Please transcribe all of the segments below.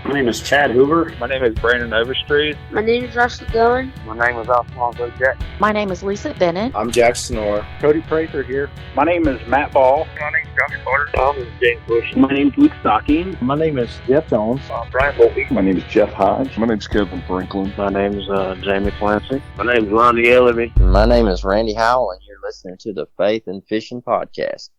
My name is Chad Hoover. My name is Brandon Overstreet. My name is Russell Goen. My name is Alfonso Jack. My name is Lisa Bennett. I'm Jack Snore. Cody Prather here. My name is Matt Ball. My name is Josh Carter. My name is James Bush. My name is Luke Stocking. My name is Jeff Jones. Brian Volpe. My name is Jeff Hodge. My name is Kevin Franklin. My name is Jamie Clancy. My name is Lonnie Ellaby. My name is Randy Howell, and you're listening to the Faith and Fishing Podcast.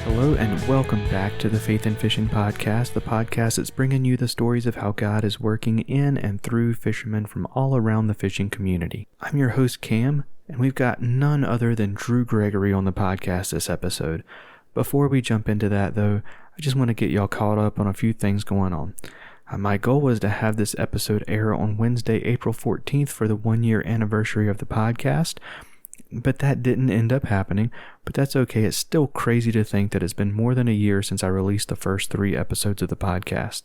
Hello and welcome back to the Faith and Fishing Podcast, the podcast that's bringing you the stories of how God is working in and through fishermen from all around the fishing community. I'm your host Cam, and we've got none other than Drew Gregory on the podcast this episode. Before we jump into that though, I just want to get y'all caught up on a few things going on. My goal was to have this episode air on Wednesday, April 14th for the 1-year anniversary of the podcast, but that didn't end up happening, but that's okay. It's still crazy to think that it's been more than a year since I released the first 3 episodes of the podcast.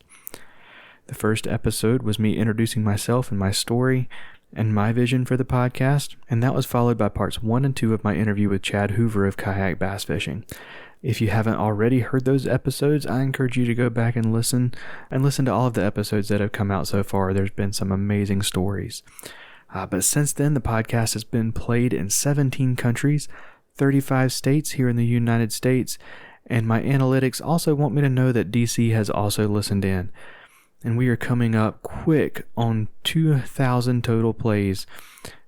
The first episode was me introducing myself and my story and my vision for the podcast, and that was followed by parts 1 and 2 of my interview with Chad Hoover of Kayak Bass Fishing. If you haven't already heard those episodes, I encourage you to go back and listen to all of the episodes that have come out so far. There's been some amazing stories. But since then, the podcast has been played in 17 countries, 35 states here in the United States, and my analytics also want me to know that DC has also listened in. And we are coming up quick on 2,000 total plays,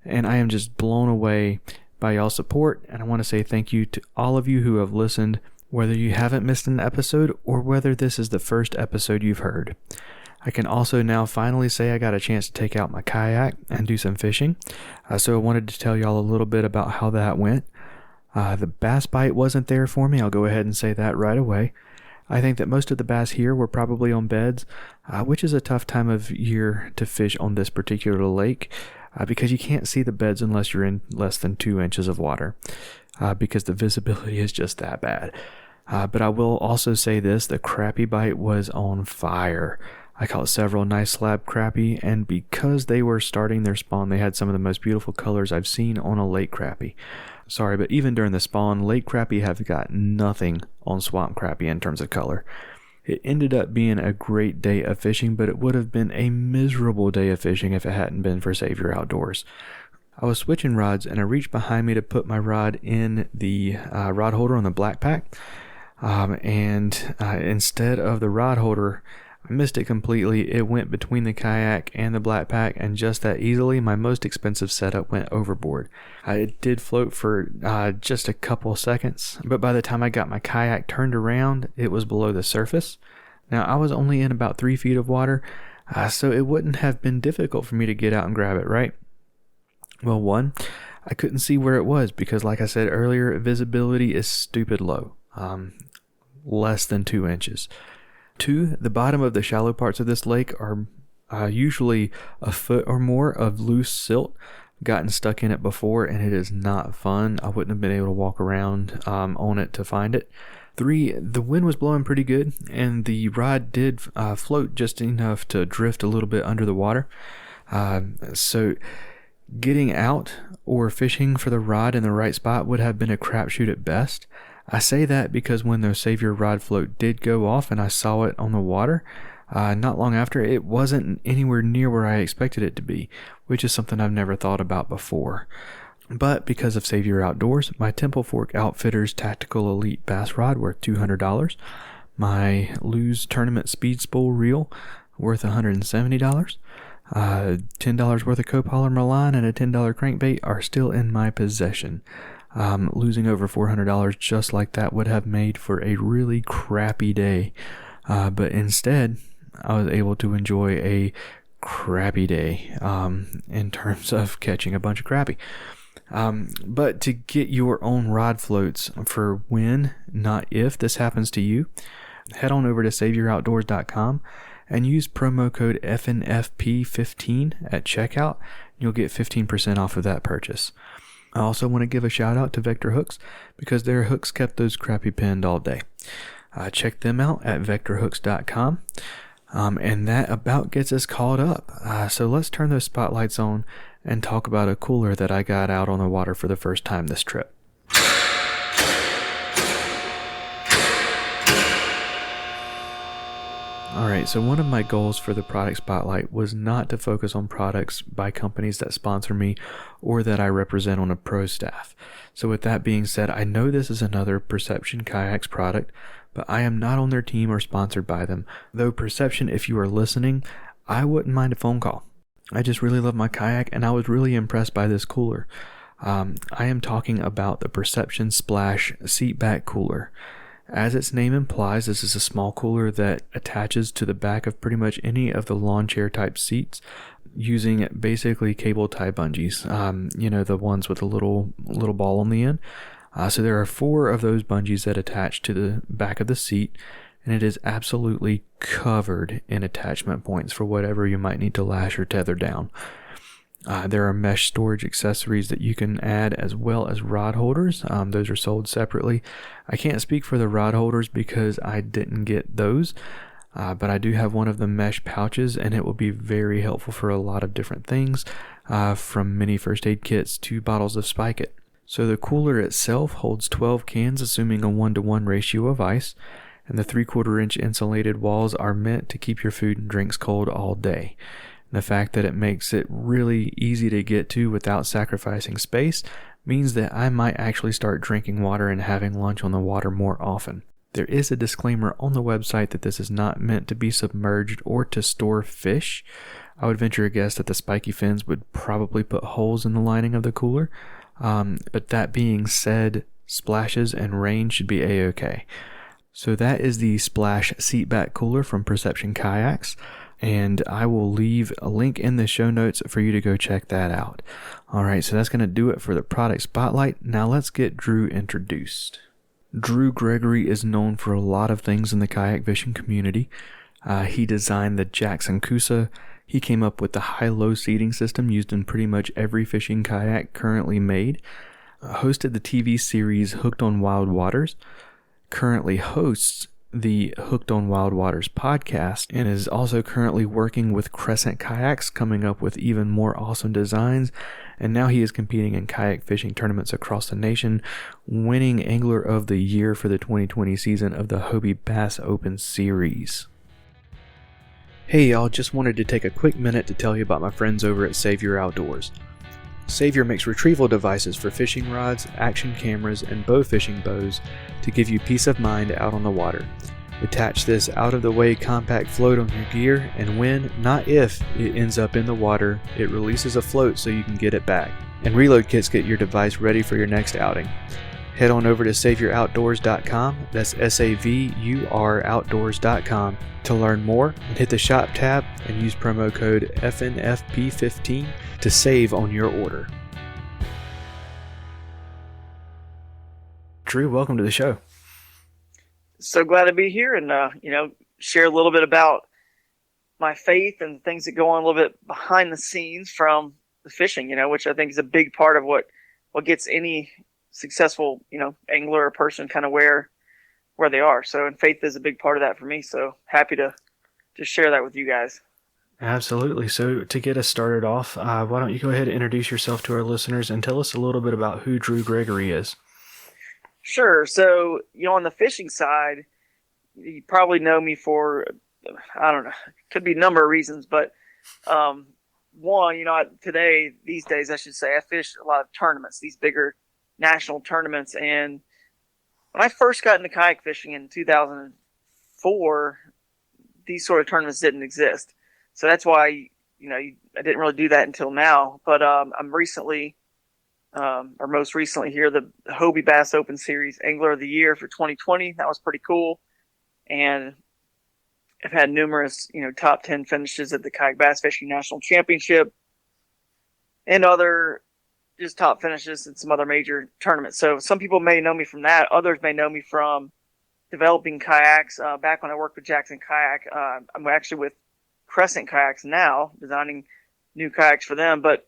and I am just blown away by y'all's support, and I want to say thank you to all of you who have listened, whether you haven't missed an episode or whether this is the first episode you've heard. I can also now finally say I got a chance to take out my kayak and do some fishing. So I wanted to tell y'all a little bit about how that went. The bass bite wasn't there for me. I'll go ahead and say that right away. I think that most of the bass here were probably on beds, which is a tough time of year to fish on this particular lake because you can't see the beds unless you're in less than 2 inches of water because the visibility is just that bad. But I will also say this, the crappie bite was on fire. I caught several nice slab crappie, and because they were starting their spawn, they had some of the most beautiful colors I've seen on a lake crappie. Sorry, but even during the spawn, lake crappie have got nothing on swamp crappie in terms of color. It ended up being a great day of fishing, but it would have been a miserable day of fishing if it hadn't been for Savior Outdoors. I was switching rods, and I reached behind me to put my rod in the rod holder on the black pack, and instead of the rod holder, I missed it completely. It went between the kayak and the black pack, and just that easily, my most expensive setup went overboard. It did float for just a couple seconds, but by the time I got my kayak turned around, it was below the surface. Now, I was only in about 3 feet of water, so it wouldn't have been difficult for me to get out and grab it, right? Well, 1, I couldn't see where it was because, like I said earlier, visibility is stupid low, less than 2 inches. 2, the bottom of the shallow parts of this lake are usually a foot or more of loose silt. Gotten stuck in it before, and it is not fun. I wouldn't have been able to walk around on it to find it. 3, the wind was blowing pretty good, and the rod did float just enough to drift a little bit under the water. So getting out or fishing for the rod in the right spot would have been a crapshoot at best. I say that because when the Savior rod float did go off and I saw it on the water, not long after, it wasn't anywhere near where I expected it to be, which is something I've never thought about before. But because of Savior Outdoors, my Temple Fork Outfitters Tactical Elite Bass Rod worth $200, my Lose Tournament Speed Spool Reel worth $170, $10 worth of copolymer line and a $10 crankbait are still in my possession. Losing over $400 just like that would have made for a really crappy day. But instead, I was able to enjoy a crappy day in terms of catching a bunch of crappie. But to get your own rod floats for when, not if, this happens to you, head on over to SaviorOutdoors.com and use promo code FNFP15 at checkout. You'll get 15% off of that purchase. I also want to give a shout out to Vector Hooks because their hooks kept those crappie pinned all day. Check them out at vectorhooks.com. And that about gets us caught up. So let's turn those spotlights on and talk about a cooler that I got out on the water for the first time this trip. Alright, so one of my goals for the product spotlight was not to focus on products by companies that sponsor me or that I represent on a pro staff. So with that being said, I know this is another Perception Kayaks product, but I am not on their team or sponsored by them. Though Perception, if you are listening, I wouldn't mind a phone call. I just really love my kayak, and I was really impressed by this cooler. I am talking about the Perception Splash Seat Back Cooler. As its name implies, this is a small cooler that attaches to the back of pretty much any of the lawn chair type seats using basically cable tie bungees. The ones with a little ball on the end. So there are 4 of those bungees that attach to the back of the seat, and it is absolutely covered in attachment points for whatever you might need to lash or tether down. There are mesh storage accessories that you can add, as well as rod holders. Those are sold separately. I can't speak for the rod holders because I didn't get those, but I do have one of the mesh pouches, and it will be very helpful for a lot of different things, from mini first aid kits to bottles of Spike It. So the cooler itself holds 12 cans, assuming a 1-to-1 ratio of ice, and the 3/4 inch insulated walls are meant to keep your food and drinks cold all day. The fact that it makes it really easy to get to without sacrificing space means that I might actually start drinking water and having lunch on the water more often. There is a disclaimer on the website that this is not meant to be submerged or to store fish. I would venture a guess that the spiky fins would probably put holes in the lining of the cooler. But that being said, splashes and rain should be a-okay. So that is the Splash Seat Back Cooler from Perception Kayaks. And I will leave a link in the show notes for you to go check that out. Alright, so that's going to do it for the product spotlight. Now let's get Drew introduced. Drew Gregory is known for a lot of things in the kayak fishing community. He designed the Jackson Coosa. He came up with the high-low seating system used in pretty much every fishing kayak currently made. Hosted the TV series Hooked on Wild Waters. Currently hosts the Hooked on Wild Waters podcast, and is also currently working with Crescent Kayaks, coming up with even more awesome designs. And now he is competing in kayak fishing tournaments across the nation, winning Angler of the Year for the 2020 season of the Hobie Bass Open Series. Hey y'all, just wanted to take a quick minute to tell you about my friends over at Savior Outdoors. Savior makes retrieval devices for fishing rods, action cameras, and bow fishing bows to give you peace of mind out on the water. Attach this out-of-the-way compact float on your gear, and when, not if, it ends up in the water, it releases a float so you can get it back. And reload kits get your device ready for your next outing. Head on over to SaviorOutdoors.com, that's SAVUR Outdoors.com, to learn more, and hit the shop tab and use promo code FNFP15 to save on your order. Drew, welcome to the show. So glad to be here and, share a little bit about my faith and things that go on a little bit behind the scenes from the fishing, which I think is a big part of what gets any successful, angler or person kind of where they are. So, and faith is a big part of that for me. So happy to share that with you guys. Absolutely. So to get us started off, why don't you go ahead and introduce yourself to our listeners and tell us a little bit about who Drew Gregory is. Sure. So, on the fishing side, you probably know me for, I don't know, could be a number of reasons, but one, these days, I should say, I fish a lot of tournaments, these bigger national tournaments. And when I first got into kayak fishing in 2004, these sort of tournaments didn't exist. So that's why, I didn't really do that until now. But I'm most recently here, the Hobie Bass Open Series Angler of the Year for 2020. That was pretty cool. And I've had numerous, top 10 finishes at the Kayak Bass Fishing National Championship and other just top finishes in some other major tournaments. So some people may know me from that. Others may know me from developing kayaks. Back when I worked with Jackson Kayak, I'm actually with Crescent Kayaks now, designing new kayaks for them. But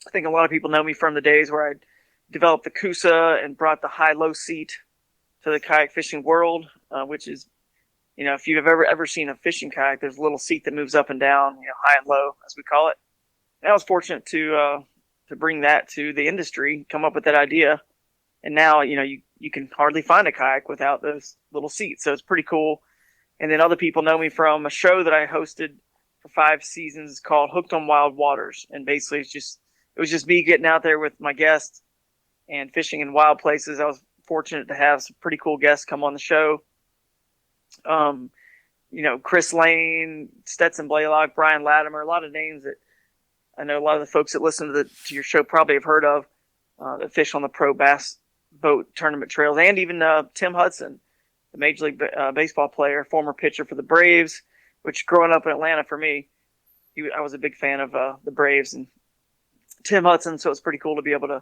I think a lot of people know me from the days where I developed the Coosa and brought the high-low seat to the kayak fishing world, which is, if you've ever seen a fishing kayak, there's a little seat that moves up and down, high and low, as we call it. And I was fortunate to bring that to the industry, come up with that idea. And now, you can hardly find a kayak without those little seats. So it's pretty cool. And then other people know me from a show that I hosted for 5 seasons called Hooked on Wild Waters. And basically it was just me getting out there with my guests and fishing in wild places. I was fortunate to have some pretty cool guests come on the show. Chris Lane, Stetson Blaylock, Brian Latimer, a lot of names that I know a lot of the folks that listen to your show probably have heard of, that fish on the pro bass boat tournament trails, and even Tim Hudson, the Major League Baseball player, former pitcher for the Braves, which growing up in Atlanta for me, I was a big fan of the Braves and Tim Hudson, so it's pretty cool to be able to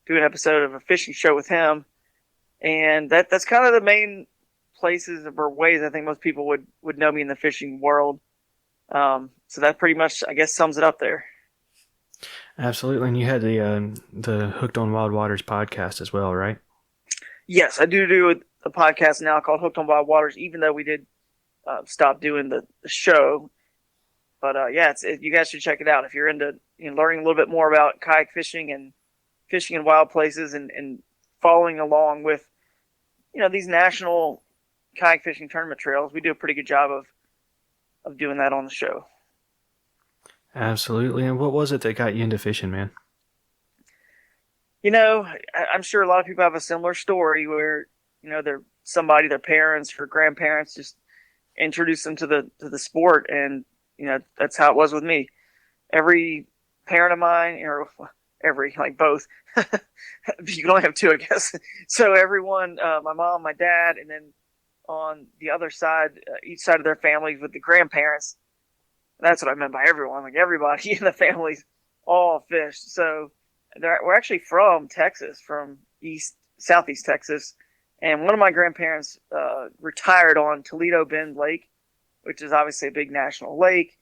do an episode of a fishing show with him. And that's kind of the main places or ways I think most people would know me in the fishing world. So that pretty much, I guess, sums it up there. Absolutely. And you had the Hooked on Wild Waters podcast as well, right? Yes, I do a podcast now called Hooked on Wild Waters, even though we did stop doing the show. But you guys should check it out if you're into learning a little bit more about kayak fishing and fishing in wild places and following along with these national kayak fishing tournament trails. We do a pretty good job of doing that on the show. Absolutely. And what was it that got you into fishing, man? I'm sure a lot of people have a similar story where, their parents or grandparents just introduced them to the sport. And, that's how it was with me. Every parent of mine, both, you can only have 2, I guess. So everyone, my mom, my dad, and then on the other side, each side of their families with the grandparents, that's what I meant by everyone. Like everybody in the families all fished. So we're actually from Texas, from southeast Texas. And one of my grandparents retired on Toledo Bend Lake, which is obviously a big national lake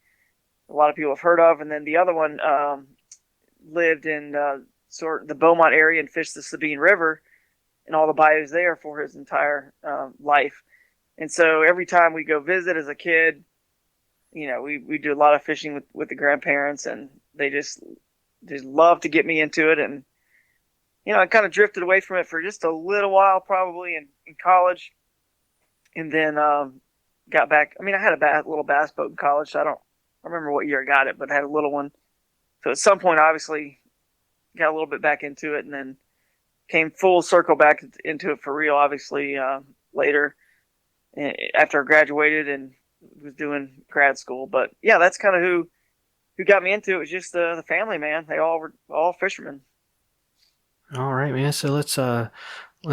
a lot of people have heard of. And then the other one lived in sort of the Beaumont area and fished the Sabine River and all the bayous there for his entire life. And so every time we go visit as a kid, we do a lot of fishing with the grandparents, and they just love to get me into it. And, I kind of drifted away from it for just a little while, probably in college. And then got back. I mean, I had a little bass boat in college, so I don't remember what year I got it, but I had a little one. So at some point, obviously, got a little bit back into it, and then came full circle back into it for real, obviously, later after I graduated and was doing grad school. But yeah, that's kind of who got me into it. Was just the family, man. They all were all fishermen. All right, man. So let's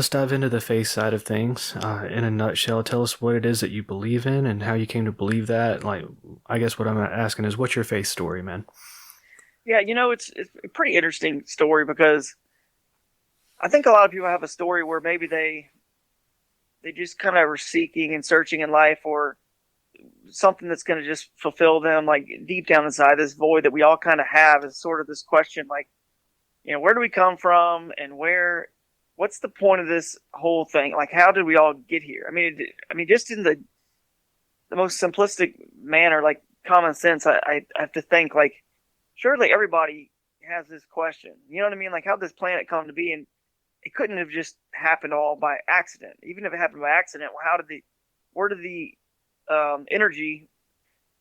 dive into the faith side of things. In a nutshell, tell us what it is that you believe in and how you came to believe that. Like, I guess what I'm asking is, what's your faith story, man? Yeah, it's a pretty interesting story, because I think a lot of people have a story where maybe they just kind of were seeking and searching in life, or something that's going to just fulfill them, like deep down inside, this void that we all kind of have is sort of this question, like, where do we come from, and what's the point of this whole thing? Like, how did we all get here? I mean, just in the most simplistic manner, like common sense, I have to think, like, surely everybody has this question. You know what I mean? Like, how did this planet come to be? And it couldn't have just happened all by accident. Even if it happened by accident, where did the energy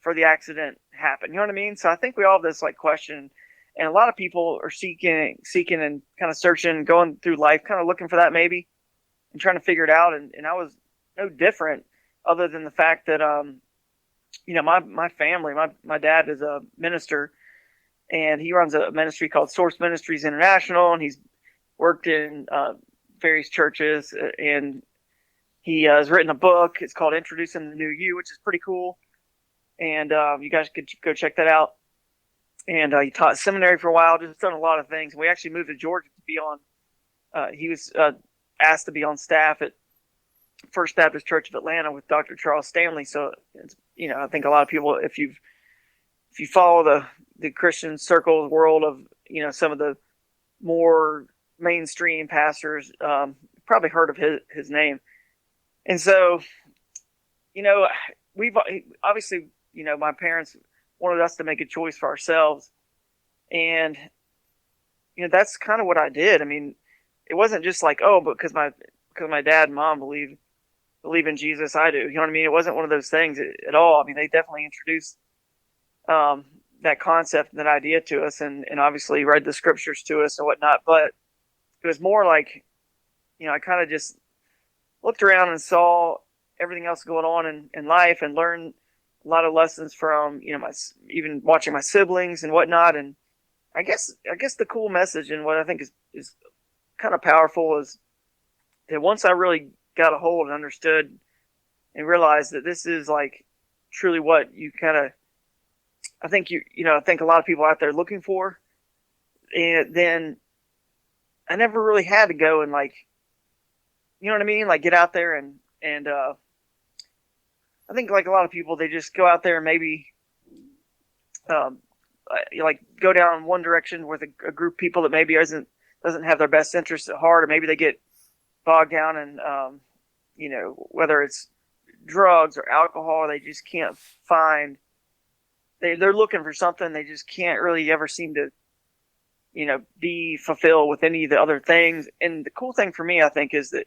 for the accident happen? You know what I mean? So I think we all have this like question, and a lot of people are seeking and kind of searching, going through life, kind of looking for that maybe, and trying to figure it out. And I was no different, other than the fact that my family, my dad is a minister, and he runs a ministry called Source Ministries International, and he's worked in various churches, and he has written a book. It's called Introducing the New You, which is pretty cool. And you guys could go check that out. And he taught seminary for a while, just done a lot of things. We actually moved to Georgia to be on. He was asked to be on staff at First Baptist Church of Atlanta with Dr. Charles Stanley. So, I think a lot of people, if you follow the Christian circle world of, some of the more mainstream pastors, probably heard of his name. And so you know, we've obviously, my parents wanted us to make a choice for ourselves, and that's kind of what I did. I mean, it wasn't just like, oh, but because my dad and mom believe in Jesus, I do. You know what I mean? It wasn't one of those things at all. I mean, they definitely introduced um, that concept and that idea to us, and obviously read the scriptures to us and whatnot. But it was more like, I kind of just looked around and saw everything else going on in life, and learned a lot of lessons from, my, even watching my siblings and whatnot. And I guess the cool message, and what I think is kind of powerful, is that once I really got a hold and understood and realized that this is like truly what you kind of, I think a lot of people out there looking for, and then I never really had to go and, like, you know what I mean? Like, get out there and I think, like, a lot of people, they just go out there and maybe, um, like, go down one direction with a group of people that maybe doesn't have their best interests at heart, or maybe they get bogged down in, whether it's drugs or alcohol, they just can't find. They're looking for something, they just can't really ever seem to, be fulfilled with any of the other things. And the cool thing for me, I think, is that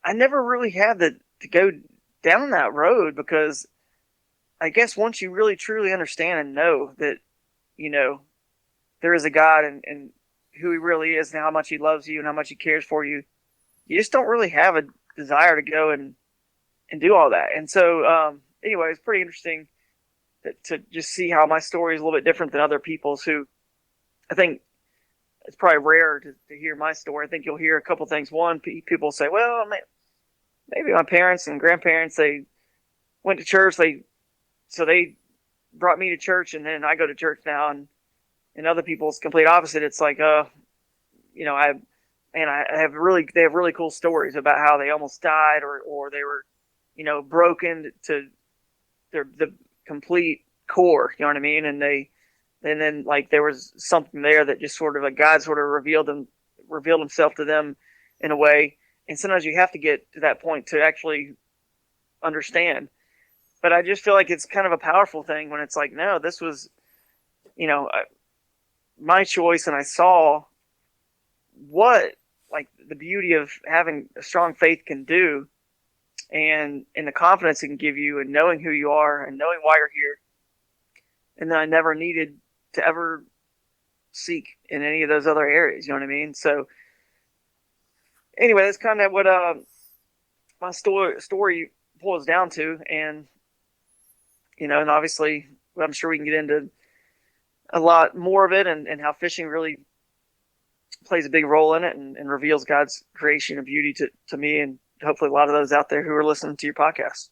I never really had to go down that road, because I guess once you really truly understand and know that, there is a God, and who he really is, and how much he loves you and how much he cares for you, you just don't really have a desire to go and do all that. And so, anyway, it's pretty interesting to just see how my story is a little bit different than other people's, who I think it's probably rare to hear my story. I think you'll hear a couple things. One, people say, well, maybe my parents and grandparents, they went to church, so they brought me to church, and then I go to church now. And other people's complete opposite. It's like, they have really cool stories about how they almost died, or they were, broken to the complete core. You know what I mean? And then like there was something there that just sort of, like, God sort of revealed himself to them in a way. And sometimes you have to get to that point to actually understand. But I just feel like it's kind of a powerful thing when it's like, no, this was, my choice, and I saw what, like, the beauty of having a strong faith can do, and the confidence it can give you, and knowing who you are and knowing why you're here. And then I never needed to ever seek in any of those other areas. You know what I mean? So anyway, that's kind of what my story boils down to. And, and obviously I'm sure we can get into a lot more of it, and how fishing really plays a big role in it, and reveals God's creation and beauty to me, and hopefully a lot of those out there who are listening to your podcast.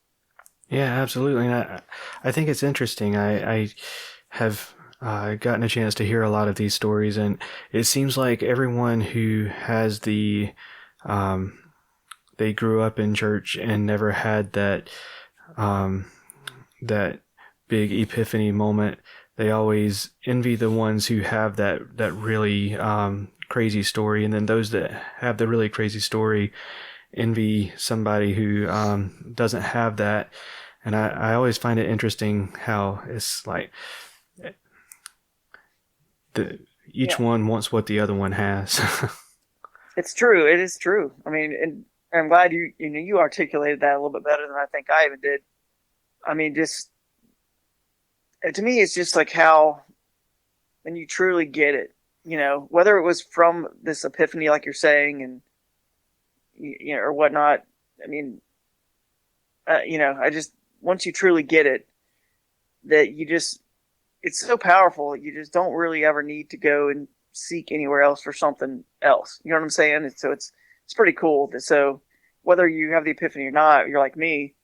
Yeah, absolutely. And I think it's interesting. I have gotten a chance to hear a lot of these stories, and it seems like everyone who has they grew up in church and never had that big epiphany moment, they always envy the ones who have that really crazy story, and then those that have the really crazy story envy somebody who doesn't have that. And I always find it interesting how it's like each one wants what the other one has. It's true. It is true. I mean, and I'm glad you articulated that a little bit better than I think I even did. I mean, just to me, it's just like how when you truly get it, whether it was from this epiphany, like you're saying, and or whatnot. I mean, I just, once you truly get it, that it's so powerful. You just don't really ever need to go and seek anywhere else for something else. You know what I'm saying? And so it's pretty cool. So whether you have the epiphany or not, you're like me,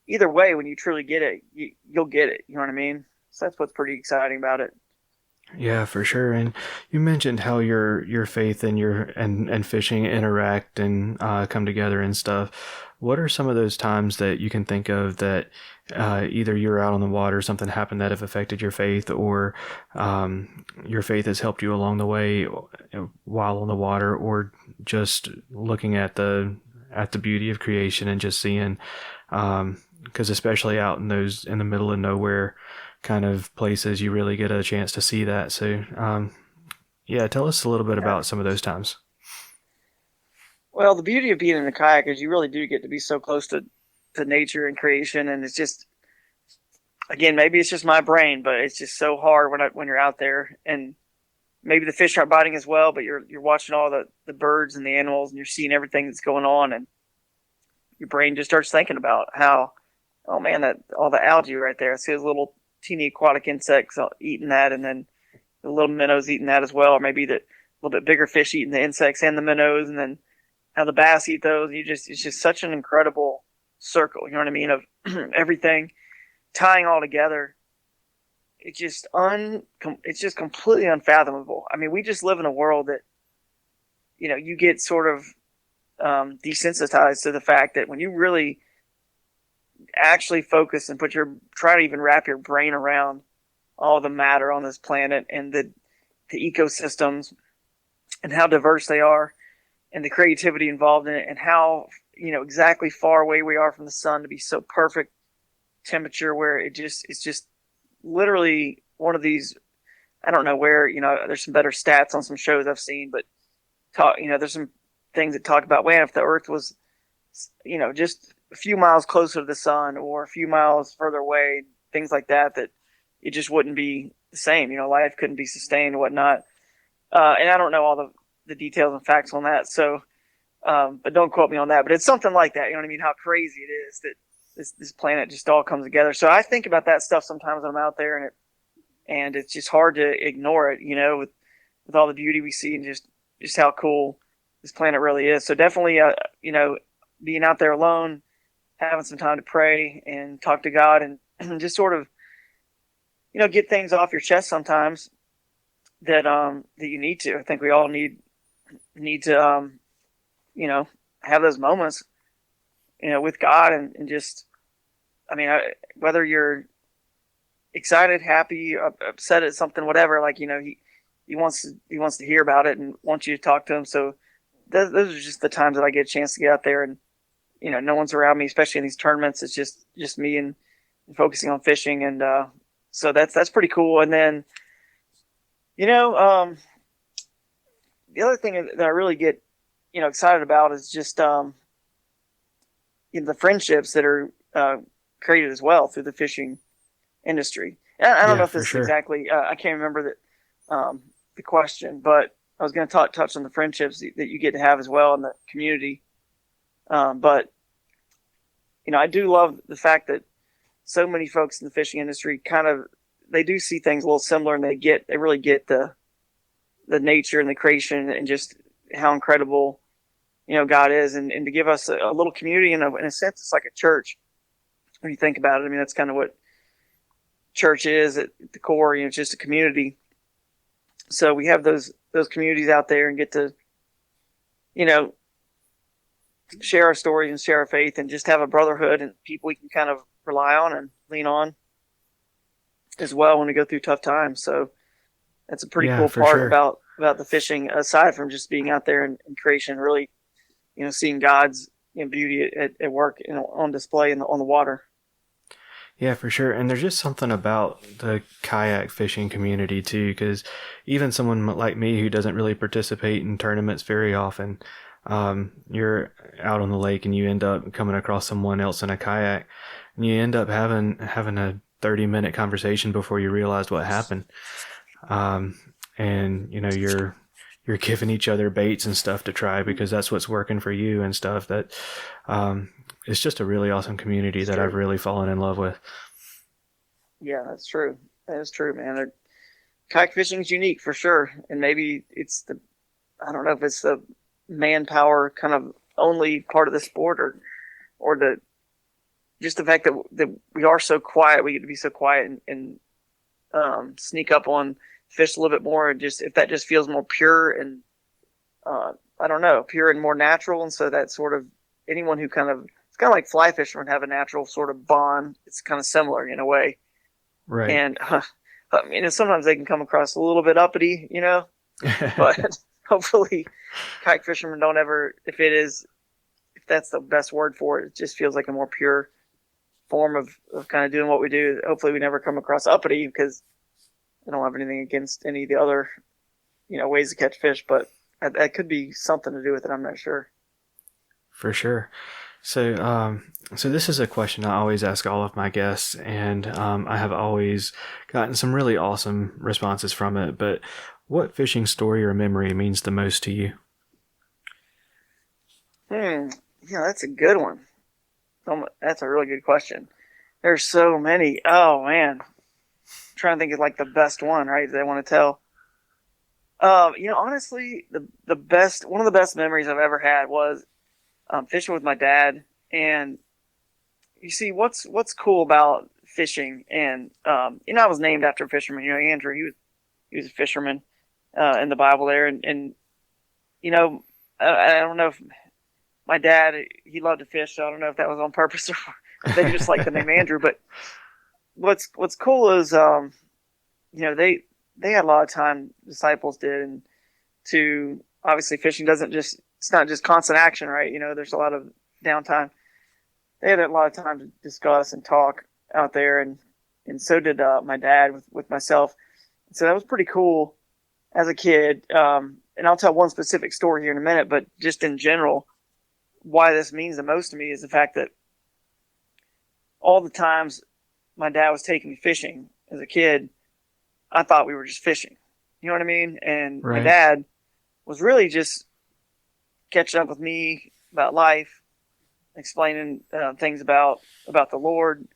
either way, when you truly get it, you'll get it. You know what I mean? So that's what's pretty exciting about it. Yeah, for sure. And you mentioned how your faith and and fishing interact and come together and stuff. What are some of those times that you can think of that either you're out on the water, something happened that have affected your faith, or your faith has helped you along the way while on the water, or just looking at the beauty of creation and just seeing Because especially out in the middle of nowhere kind of places, you really get a chance to see that. So, yeah, tell us a little bit about some of those times. Well, the beauty of being in a kayak is you really do get to be so close to nature and creation, and it's just, again, maybe it's just my brain, but it's just so hard when you're out there, and maybe the fish aren't biting as well, but you're watching all the birds and the animals, and you're seeing everything that's going on, and your brain just starts thinking about how, oh man, that all the algae right there. I see those little teeny aquatic insects eating that, and then the little minnows eating that as well, or maybe the little bit bigger fish eating the insects and the minnows, and then how the bass eat those. It's just such an incredible circle, you know what I mean, of everything tying all together. It's just completely unfathomable. I mean, we just live in a world that, you get sort of desensitized to the fact that when you really actually focus and try to even wrap your brain around all the matter on this planet and the ecosystems and how diverse they are and the creativity involved in it, and how, exactly far away we are from the sun to be so perfect temperature where it's just literally one of these, I don't know where, there's some better stats on some shows I've seen, but there's some things that talk about, man, if the earth was, just a few miles closer to the sun or a few miles further away, things like that it just wouldn't be the same. Life couldn't be sustained and whatnot. And I don't know all the details and facts on that. So, but don't quote me on that, but it's something like that. You know what I mean? How crazy it is that this planet just all comes together. So I think about that stuff sometimes when I'm out there, and it's just hard to ignore it, with all the beauty we see and just how cool this planet really is. So definitely, being out there alone, having some time to pray and talk to God, and just sort of, get things off your chest sometimes that you need to. I think we all need to, have those moments, with God, and just, I mean, whether you're excited, happy, upset at something, whatever, like, he wants to hear about it and wants you to talk to him. So those are just the times that I get a chance to get out there, and, no one's around me, especially in these tournaments. It's just me and focusing on fishing. And, so that's pretty cool. And then, the other thing that I really get, excited about is just, the friendships that are created as well through the fishing industry. And I don't know if this is exactly, I can't remember the question, but I was going to touch on the friendships that you get to have as well in the community. But, I do love the fact that so many folks in the fishing industry they do see things a little similar, and they really get the nature and the creation and just how incredible, God is, and to give us a little community in a sense. It's like a church when you think about it. I mean, that's kind of what church is at the core. It's just a community. So we have those communities out there and get to, share our stories and share our faith and just have a brotherhood and people we can kind of rely on and lean on as well when we go through tough times. So that's a pretty cool part about the fishing, aside from just being out there in creation, really, seeing God's beauty at work, on display on the water. Yeah, for sure. And there's just something about the kayak fishing community too, because even someone like me who doesn't really participate in tournaments very often, you're out on the lake and you end up coming across someone else in a kayak, and you end up having a 30-minute conversation before you realized what happened. And you're giving each other baits and stuff to try because that's what's working for you and stuff. That it's just a really awesome community that I've really fallen in love with. Yeah, that's true. That is true, man. Kayak fishing is unique for sure, and maybe it's I don't know if it's the manpower kind of only part of the sport, or just the fact that we are so quiet. We get to be so quiet and sneak up on fish a little bit more, and just if that just feels more pure and I don't know, pure and more natural. And so that sort of anyone who it's kind of like fly fishermen have a natural sort of bond. It's kind of similar in a way, right? And I mean, sometimes they can come across a little bit uppity, but hopefully kayak fishermen don't ever, if that's the best word for it, it just feels like a more pure form of kind of doing what we do. Hopefully we never come across uppity, because I don't have anything against any of the other, ways to catch fish, but that could be something to do with it. I'm not sure. For sure. So this is a question I always ask all of my guests, and I have always gotten some really awesome responses from it. But what fishing story or memory means the most to you? Yeah, that's a good one. That's a really good question. There's so many. Oh man, I'm trying to think of like the best one, right? That I want to tell. Honestly, the best one of the best memories I've ever had was fishing with my dad. And you see, what's cool about fishing, and I was named after a fisherman. Andrew, he was a fisherman in the Bible there, and I don't know if my dad, he loved to fish, so I don't know if that was on purpose or if they just like the name Andrew. But what's cool is they had a lot of time, disciples did, and to obviously fishing it's not just constant action, right? There's a lot of downtime. They had a lot of time to discuss and talk out there, and so did my dad with myself. So that was pretty cool as a kid. And I'll tell one specific story here in a minute, but just in general, why this means the most to me is the fact that all the times my dad was taking me fishing as a kid, I thought we were just fishing. You know what I mean? And Right. My dad was really just catching up with me about life, explaining things about the Lord.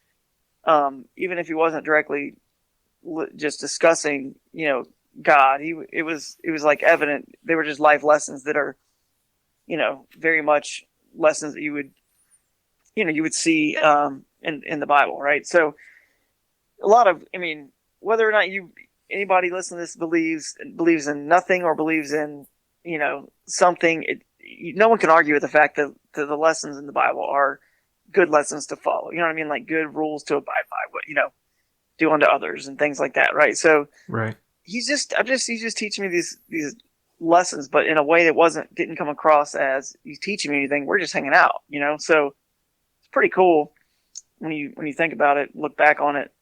Even if he wasn't directly just discussing, God, it was like evident. They were just life lessons that are, very much lessons that you would see in the Bible, right? So a lot of, whether or not anybody listening to this believes in nothing or believes in, something, no one can argue with the fact that the lessons in the Bible are good lessons to follow. You know what I mean? Like good rules to abide by, what, do unto others and things like that, right? So Right. he's just teaching me these lessons, but in a way that didn't come across as he's teaching me anything. We're just hanging out, So it's pretty cool when you think about it, look back on it,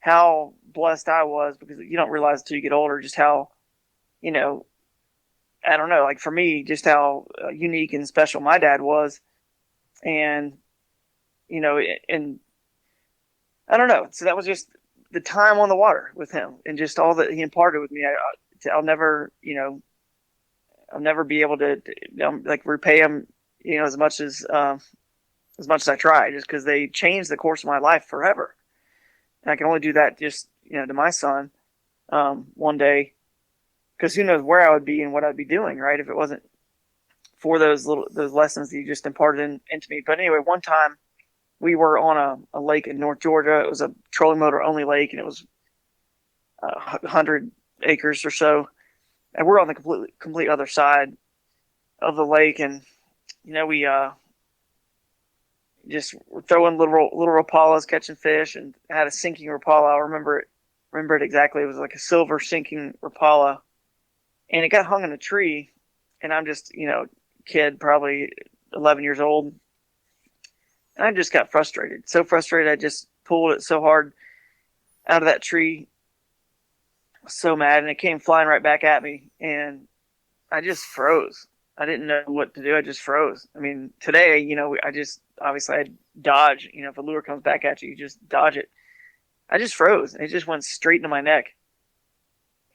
how blessed I was, because you don't realize until you get older just how, I don't know, like for me, just how unique and special my dad was, and and I don't know. So that was just the time on the water with him, and just all that he imparted with me. I'll never, I'll never be able to like repay him, as much as I try, just because they changed the course of my life forever. And I can only do that just, to my son, one day, because who knows where I would be and what I'd be doing, right? If it wasn't for those lessons that you just imparted into me. But anyway, one time we were on a lake in North Georgia. It was a trolling motor only lake, and it was 100 acres or so. And we're on the complete other side of the lake, and we just were throwing little rapalas, catching fish, and I had a sinking rapala. I remember it exactly. It was like a silver sinking rapala, and it got hung in a tree. And I'm just kid, probably 11 years old, and I just got frustrated. So frustrated, I just pulled it so hard out of that tree. I was so mad, and it came flying right back at me, and I just froze. I didn't know what to do. I just froze. Today, I dodge. If a lure comes back at you, you just dodge it. I just froze. It just went straight into my neck,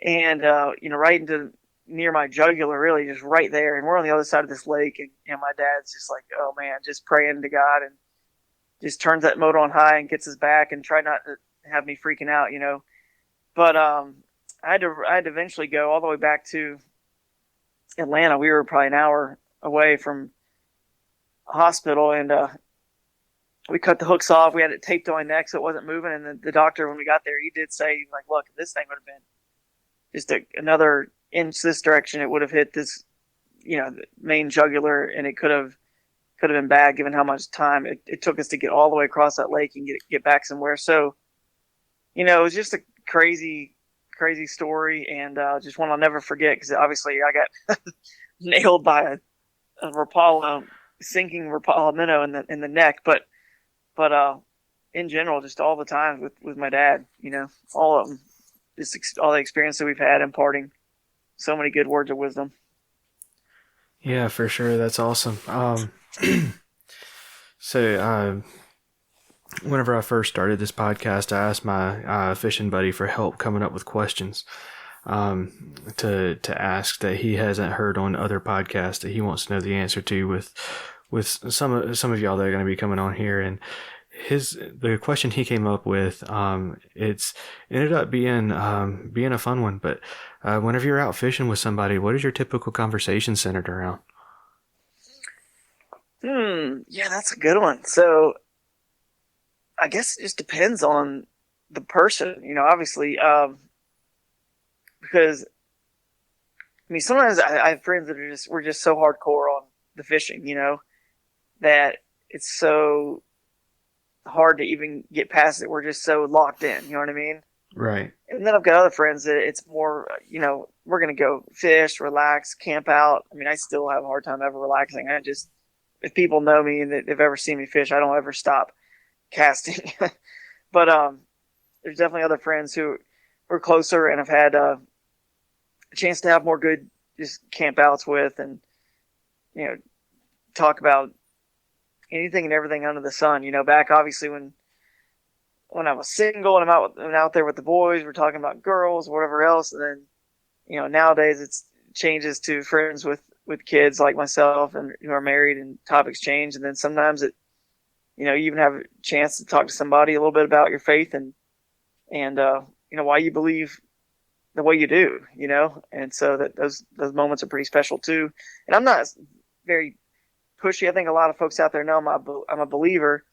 and right into near my jugular, really, just right there. And we're on the other side of this lake, and my dad's just like, oh man, just praying to God, and just turns that motor on high and gets his back and try not to have me freaking out, But I had to eventually go all the way back to Atlanta. We were probably an hour away from a hospital, and we cut the hooks off. We had it taped on my neck so it wasn't moving. And the doctor, when we got there, he did say, like, look, if this thing would have been just another inch this direction, it would have hit this, the main jugular, and it could have been bad given how much time it took us to get all the way across that lake and get back somewhere. So, it was just a crazy story, and just one I'll never forget, because obviously I got nailed by a rapala, sinking rapala minnow in the neck, but in general, just all the time with my dad, all of them, just all the experience that we've had imparting so many good words of wisdom. Yeah, for sure. That's awesome. So, whenever I first started this podcast, I asked my fishing buddy for help coming up with questions to ask that he hasn't heard on other podcasts that he wants to know the answer to with some of y'all that are going to be coming on here. And the question he came up with, it's ended up being a fun one. But whenever you're out fishing with somebody, what is your typical conversation centered around? Yeah, that's a good one. So I guess it just depends on the person, obviously, because I mean, sometimes I have friends that we're just so hardcore on the fishing, that it's so hard to even get past it. We're just so locked in, you know what I mean? Right. And then I've got other friends that it's more, we're going to go fish, relax, camp out. I mean, I still have a hard time ever relaxing. If people know me and they've ever seen me fish, I don't ever stop casting. But there's definitely other friends who are closer and have had a chance to have more good just camp outs with, and talk about anything and everything under the sun. Back obviously when I was single and I'm out there with the boys, we're talking about girls, whatever else, and then nowadays it's changes to friends with kids like myself and who are married, and topics change, and then sometimes you even have a chance to talk to somebody a little bit about your faith and why you believe the way you do, and so that those moments are pretty special too. And I'm not very pushy. I think a lot of folks out there know I'm a believer,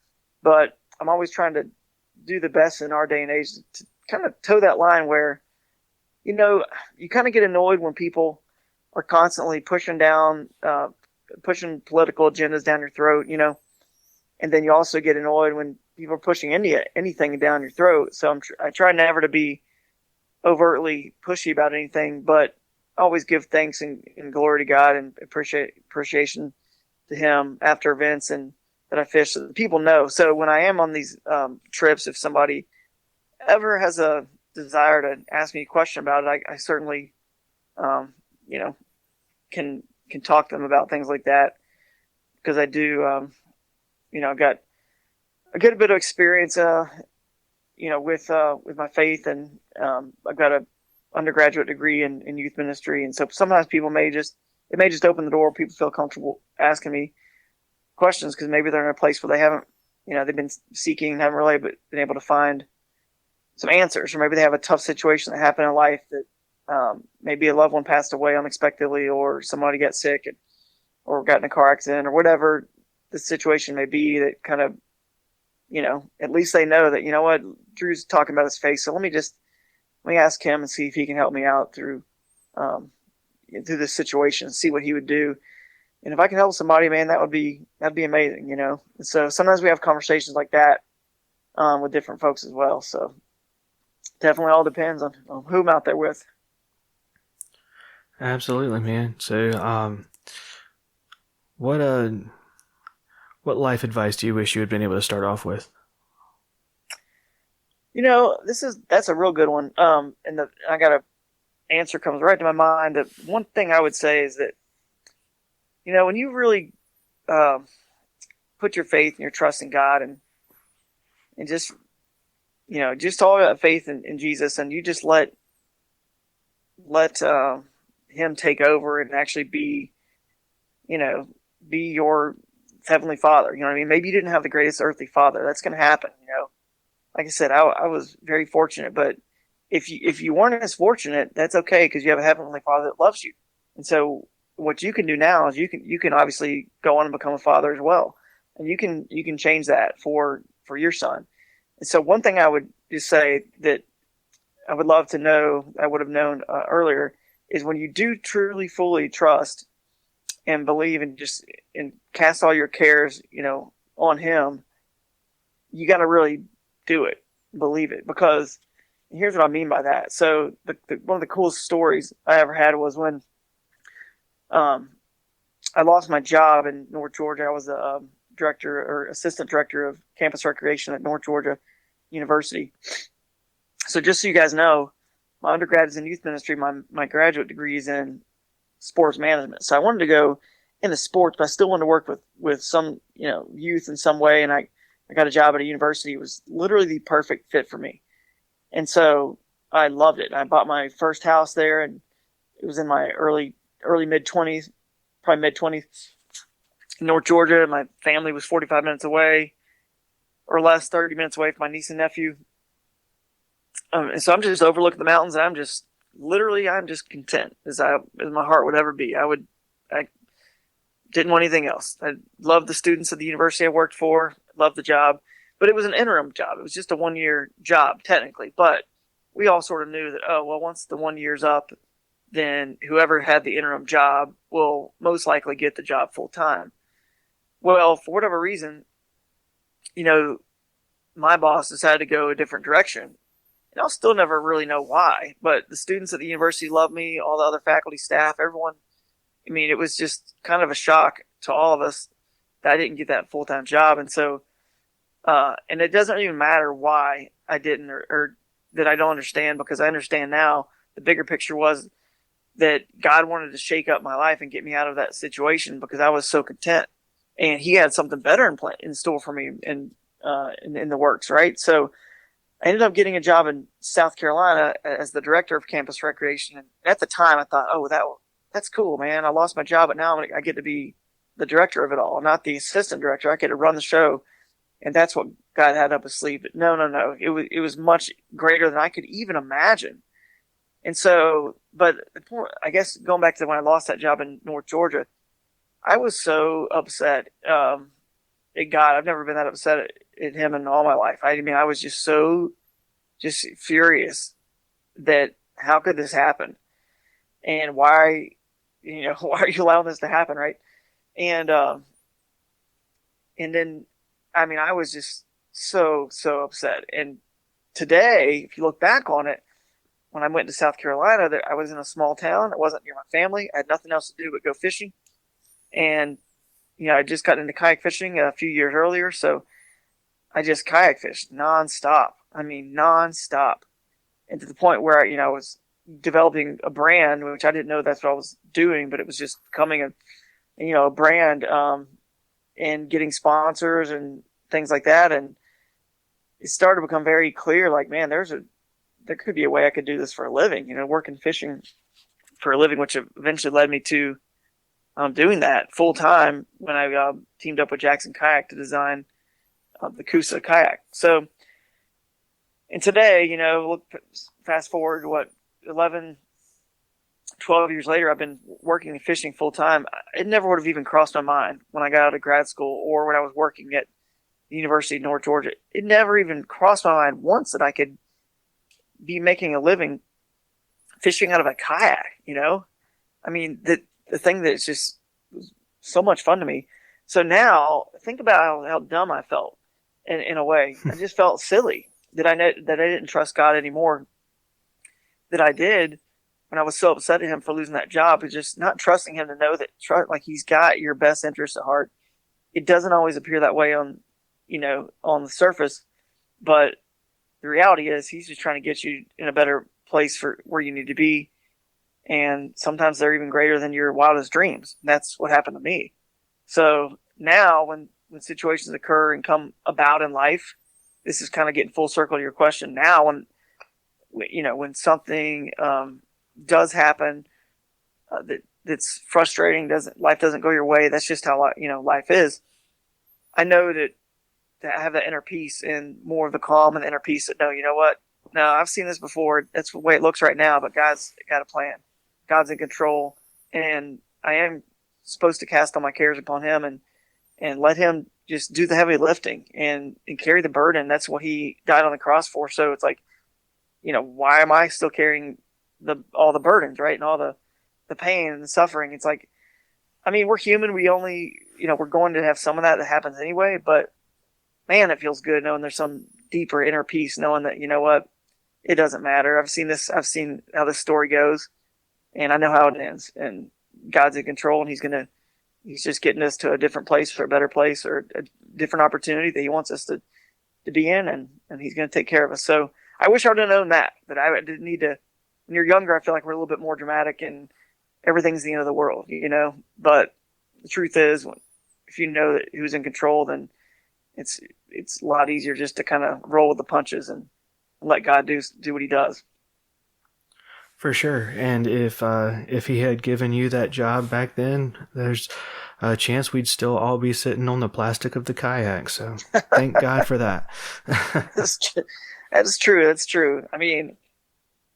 but I'm always trying to do the best in our day and age to kind of toe that line where, you kind of get annoyed when people are constantly pushing pushing political agendas down your throat, and then you also get annoyed when people are pushing anything down your throat. So I try never to be overtly pushy about anything, but always give thanks and glory to God and appreciation to Him after events and that I fish, so that people know. So when I am on these trips, if somebody ever has a desire to ask me a question about it, I certainly, can talk to them about things like that, because I do, I've got a good bit of experience, with my faith, and I've got a undergraduate degree in youth ministry, and so sometimes people may just open the door. People feel comfortable asking me questions because maybe they're in a place where they haven't, they've been seeking and haven't really been able to find some answers, or maybe they have a tough situation that happened in life that maybe a loved one passed away unexpectedly, or somebody got sick or got in a car accident, or whatever the situation may be, that kind of, at least they know that, what, Drew's talking about his faith, so let me ask him and see if he can help me out through this situation, see what he would do. And if I can help somebody, man, that'd be amazing, And so sometimes we have conversations like that with different folks as well. So definitely all depends on who I'm out there with. Absolutely, man. So, what life advice do you wish you had been able to start off with? That's a real good one. And I got an answer comes right to my mind. That one thing I would say is that, when you really put your faith and your trust in God, and just, just all that faith in Jesus, and you just let Him take over and actually be your Heavenly Father. You know what I mean? Maybe you didn't have the greatest earthly father. That's going to happen. Like I said, I was very fortunate, but if you weren't as fortunate, that's okay, because you have a Heavenly Father that loves you. And so what you can do now is you can obviously go on and become a father as well, and you can change that for your son. And so one thing I would just say that I would love to know, I would have known earlier, is when you do truly fully trust and believe and cast all your cares, on Him, you got to really do it, believe it, because here's what I mean by that. So one of the coolest stories I ever had was when I lost my job in North Georgia. I was a director or assistant director of campus recreation at North Georgia University. So just so you guys know, my undergrad is in youth ministry. My graduate degree is in sports management. So I wanted to go into sports, but I still wanted to work with some, youth in some way. And I got a job at a university. It was literally the perfect fit for me. And so I loved it. I bought my first house there, and it was in my early mid-20s, probably mid-20s, in North Georgia. My family was 45 minutes away or less, 30 minutes away from my niece and nephew. And so I'm just overlooking the mountains, and I'm just content as my heart would ever be. I didn't want anything else. I loved the students at the university I worked for, loved the job, but it was an interim job. It was just a 1-year job technically, but we all sort of knew that, once the 1 year's up, then whoever had the interim job will most likely get the job full time. Well, for whatever reason, my boss decided to go a different direction. And I'll still never really know why, but the students at the university love me, all the other faculty, staff, everyone. I mean, it was just kind of a shock to all of us that I didn't get that full-time job. And so, and it doesn't even matter why I didn't or that I don't understand, because I understand now. The bigger picture was that God wanted to shake up my life and get me out of that situation because I was so content, and He had something better in store for me in the works, right? So I ended up getting a job in South Carolina as the director of campus recreation. And at the time, I thought, that's cool, man. I lost my job, but now I get to be the director of it all, not the assistant director. I get to run the show, and that's what God had up his sleeve. But no. It was much greater than I could even imagine. And so, but the point, I guess, going back to when I lost that job in North Georgia, I was so upset at God. I've never been that upset at Him in all my life. I mean, I was just furious that how could this happen, and why are you allowing this to happen, right? And then, I mean, I was just so upset. And today, if you look back on it, when I went to South Carolina, I was in a small town. I wasn't near my family. I had nothing else to do but go fishing. And, I just got into kayak fishing a few years earlier. So I just kayak fished nonstop. I mean, nonstop. And to the point where, I was developing a brand, which I didn't know that's what I was doing, but it was just becoming a brand, and getting sponsors and things like that. And it started to become very clear, like, man, there could be a way I could do this for a living, working fishing for a living, which eventually led me to doing that full time when I teamed up with Jackson Kayak to design the Kusa kayak. So, and today, fast forward, 11, 12 years later, I've been working and fishing full time. It never would have even crossed my mind when I got out of grad school or when I was working at the University of North Georgia. It never even crossed my mind once that I could be making a living fishing out of a kayak, I mean, the thing that's just so much fun to me. So now think about how dumb I felt in a way. I just felt silly that I didn't trust God anymore, that I did when I was so upset at Him for losing that job, is just not trusting Him to know that, like, He's got your best interest at heart. It doesn't always appear that way on the surface, but the reality is He's just trying to get you in a better place for where you need to be. And sometimes they're even greater than your wildest dreams. And that's what happened to me. So now when situations occur and come about in life, this is kind of getting full circle to your question. Now when something does happen that's frustrating, life doesn't go your way, that's just how life is. I know that to have that inner peace and more of the calm and the inner peace that, no, you know what? No, I've seen this before. That's the way it looks right now, but God's got a plan. God's in control, and I am supposed to cast all my cares upon Him and let Him just do the heavy lifting and carry the burden. That's what He died on the cross for. So it's like, why am I still carrying all the burdens, right? And all the pain and the suffering. It's like, I mean, we're human. We only, we're going to have some of that happens anyway, but man, it feels good knowing there's some deeper inner peace, knowing that, what, it doesn't matter. I've seen how this story goes, and I know how it ends, and God's in control, and He's going to he's just getting us to a different place or a better place or a different opportunity that he wants us to be in, and he's going to take care of us. So I wish I would have known that I didn't need to. When you're younger, I feel like we're a little bit more dramatic and everything's the end of the world, but the truth is, if you know that who's in control, then it's a lot easier just to kind of roll with the punches and let God do what he does. For sure. And if he had given you that job back then, there's a chance we'd still all be sitting on the plastic of the kayak. So thank God for that. That's true. That's true. I mean,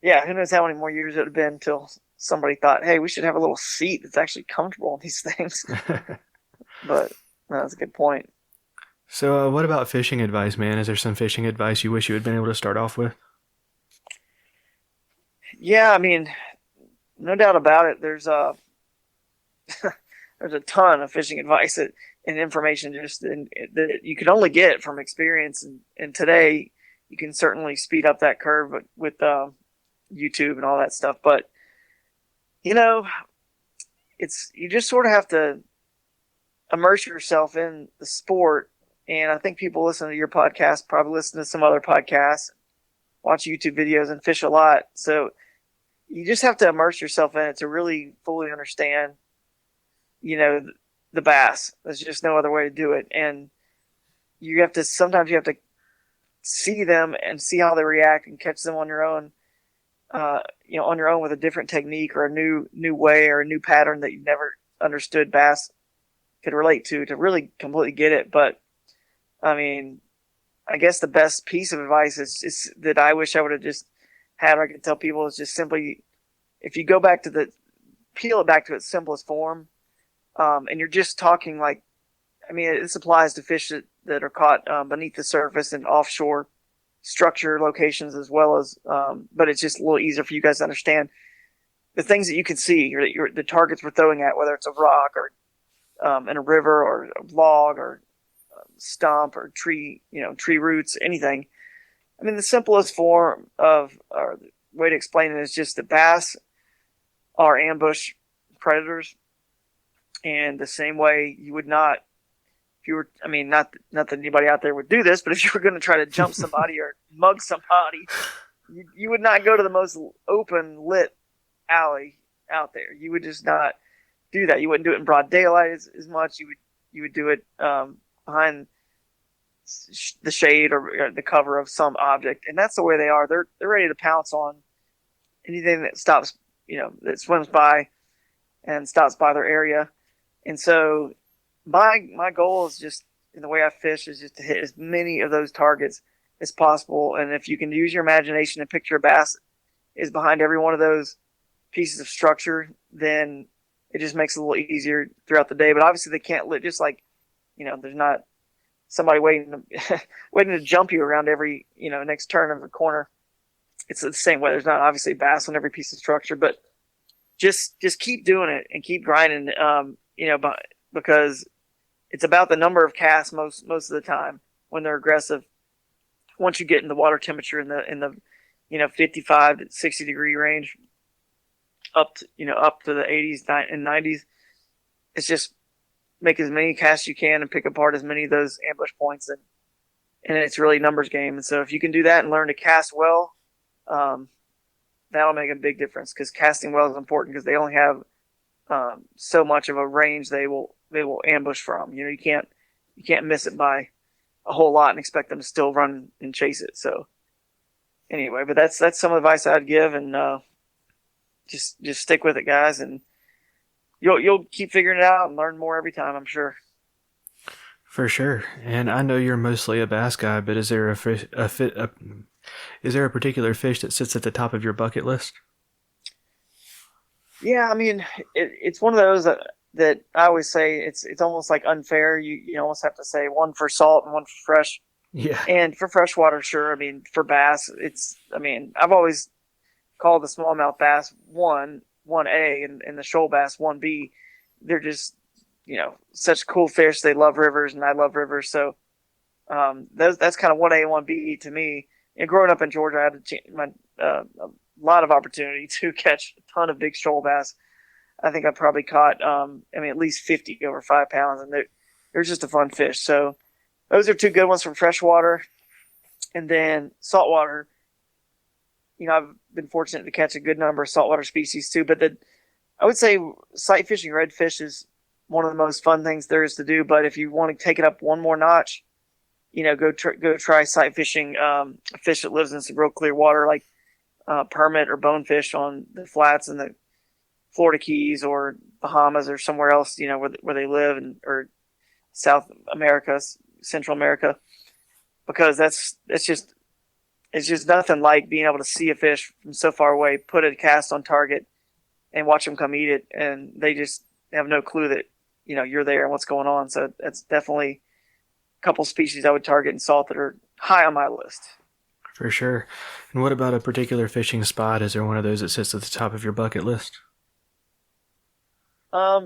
yeah, who knows how many more years it would have been until somebody thought, hey, we should have a little seat that's actually comfortable on these things. But no, that's a good point. So what about fishing advice, man? Is there some fishing advice you wish you had been able to start off with? Yeah, I mean, no doubt about it. There's a ton of fishing advice and information that you can only get from experience. And today, you can certainly speed up that curve with YouTube and all that stuff. But you just sort of have to immerse yourself in the sport. And I think people listen to your podcast probably listen to some other podcasts, watch YouTube videos, and fish a lot. So you just have to immerse yourself in it to really fully understand, the bass. There's just no other way to do it. And sometimes you have to see them and see how they react and catch them on your own, on your own with a different technique or a new way or a new pattern that you've never understood bass could relate to really completely get it. But I mean, I guess the best piece of advice is that I wish I would have just had, or I could tell people, is just simply, if you go back to peel it back to its simplest form, and you're just talking this applies to fish that are caught beneath the surface and offshore structure locations as well as, but it's just a little easier for you guys to understand the things that you can see or that the targets we're throwing at, whether it's a rock or in a river or a log or stump or tree roots, anything. I mean, the simplest form or the way to explain it is just that bass are ambush predators, and the same way you would not, if you were, I mean, not that anybody out there would do this, but if you were going to try to jump somebody or mug somebody, you would not go to the most open lit alley out there. You would just not do that. You wouldn't do it in broad daylight as much. You would do it behind the shade or the cover of some object, and that's the way they are. They're ready to pounce on anything that stops, that swims by and stops by their area. And so my goal is just, in the way I fish, is just to hit as many of those targets as possible. And if you can use your imagination and picture a bass is behind every one of those pieces of structure, then it just makes it a little easier throughout the day. But obviously they can't live just like, there's not somebody waiting to jump you around every, next turn of a corner. It's the same way. There's not obviously bass on every piece of structure, but just keep doing it and keep grinding, because it's about the number of casts most of the time when they're aggressive. Once you get in the water temperature in the 55 to 60 degree range, up to the 80s and 90s, it's just make as many casts you can and pick apart as many of those ambush points, and it's really a numbers game. And so if you can do that and learn to cast well, that'll make a big difference, because casting well is important, because they only have so much of a range they will ambush from. You can't miss it by a whole lot and expect them to still run and chase it. So anyway, but that's some advice I'd give, and just stick with it, guys, and you'll keep figuring it out and learn more every time, I'm sure. For sure. And I know you're mostly a bass guy, but is there is there a particular fish that sits at the top of your bucket list? Yeah, I mean, it's one of those that I always say it's almost like unfair. You almost have to say one for salt and one for fresh. Yeah. And for freshwater, sure. I mean, for bass, I've always called the smallmouth bass 1A and the shoal bass 1B. They're just, such cool fish. They love rivers, and I love rivers. So that's kind of 1A and 1B to me. And growing up in Georgia, I had a lot of opportunity to catch a ton of big shoal bass. I think I probably caught, at least 50 over 5 pounds, and they're just a fun fish. So those are two good ones from freshwater. And then saltwater, I've been fortunate to catch a good number of saltwater species too. But I would say sight fishing redfish is one of the most fun things there is to do. But if you want to take it up one more notch, go try sight fishing a fish that lives in some real clear water, like permit or bonefish on the flats in the Florida Keys or Bahamas or somewhere else, where they live, or South America, Central America, because it's just nothing like being able to see a fish from so far away, put a cast on target, and watch them come eat it, and they just have no clue that you're there and what's going on. So that's definitely a couple species I would target in salt that are high on my list. For sure. And what about a particular fishing spot? Is there one of those that sits at the top of your bucket list? I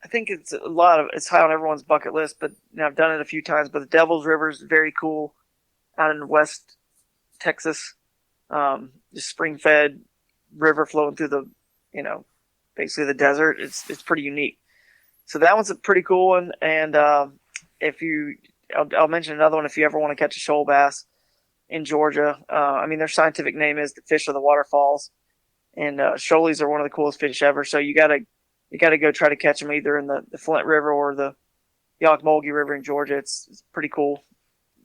think it's high on everyone's bucket list, but I've done it a few times. But the Devil's River is very cool out in West Texas. Just spring-fed river flowing through the, basically the desert. It's pretty unique. So that one's a pretty cool one. And I'll mention another one if you ever want to catch a shoal bass in Georgia. Their scientific name is the fish of the waterfalls, and shoalies are one of the coolest fish ever. So you gotta go try to catch them either in the Flint River or the Ocmulgee River in Georgia. It's pretty cool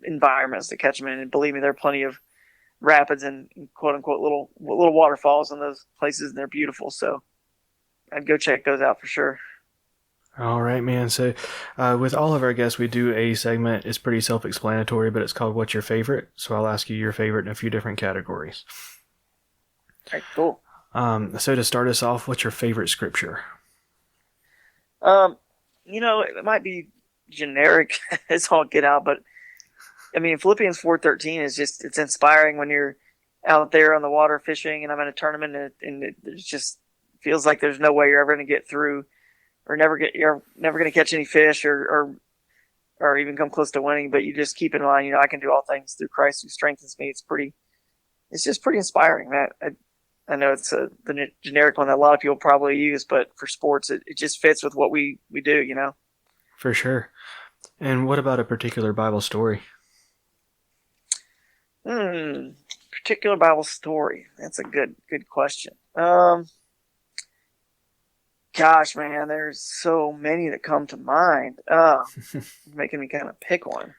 environments to catch them in, and believe me, there are plenty of rapids and quote unquote little waterfalls in those places, and they're beautiful. So I'd go check those out for sure. All right, man. So with all of our guests, we do a segment. It's pretty self-explanatory, but it's called What's Your Favorite? So I'll ask you your favorite in a few different categories. All right, cool. So to start us off, what's your favorite scripture? It might be generic as all get out, but Philippians 4:13 is it's inspiring when you're out there on the water fishing, and I'm in a tournament, and it just feels like there's no way you're ever going to get through, or you're never going to catch any fish, or even come close to winning. But you just keep in mind, I can do all things through Christ who strengthens me. It's just pretty inspiring, man. I know it's the generic one that a lot of people probably use, but for sports, it just fits with what we do, For sure. And what about a particular Bible story? Particular Bible story. That's a good question. Gosh, man, there's so many that come to mind. Making me kind of pick one.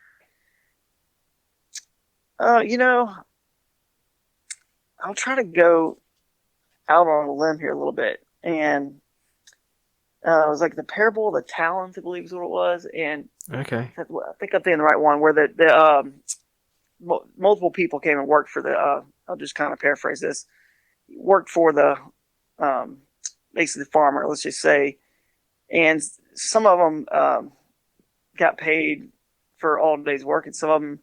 I'll try to go out on a limb here a little bit, and it was like the parable of the talents, I believe is what it was. And okay, I think I'm thinking the right one, where the multiple people came and worked for I'll just kind of paraphrase this, worked for the basically the farmer, let's just say, and some of them got paid for all day's work, and some of them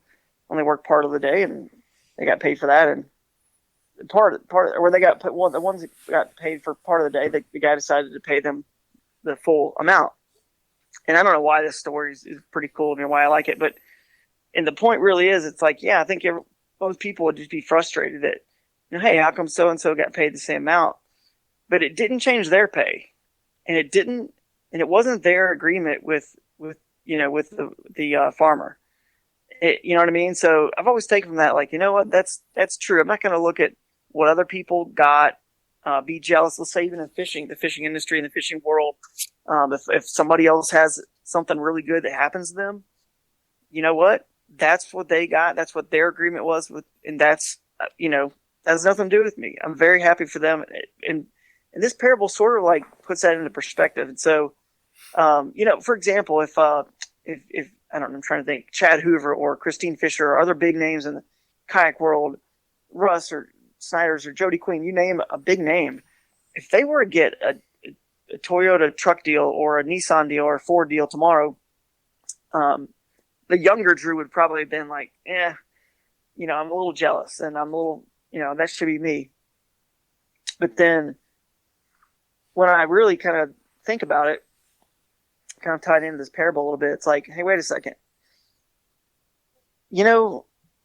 only worked part of the day, and they got paid for that. And where they got the ones that got paid for part of the day, the guy decided to pay them the full amount. And I don't know why this story is pretty cool and why I like it, and the point really is, it's like, I think most people would just be frustrated that, hey, how come so and so got paid the same amount, but it didn't change their pay, and it wasn't their agreement with the farmer. You know what I mean? So I've always taken from that, like, what, that's true. I'm not going to look at what other people got, be jealous. Let's say even in fishing, the fishing industry and the fishing world, if somebody else has something really good that happens to them, you know what? That's what they got. That's what their agreement was with, and that's that has nothing to do with me. I'm very happy for them, and this parable sort of like puts that into perspective. And so, for example, if I don't know, I'm trying to think, Chad Hoover or Christine Fisher or other big names in the kayak world, Russ or Snyder's or Jody Queen, you name a big name. If they were to get a Toyota truck deal or a Nissan deal or a Ford deal tomorrow, the younger Drew would probably have been like, I'm a little jealous, and I'm a little, that should be me. But then when I really kind of think about it, kind of tied into this parable a little bit, it's like, hey, wait a second.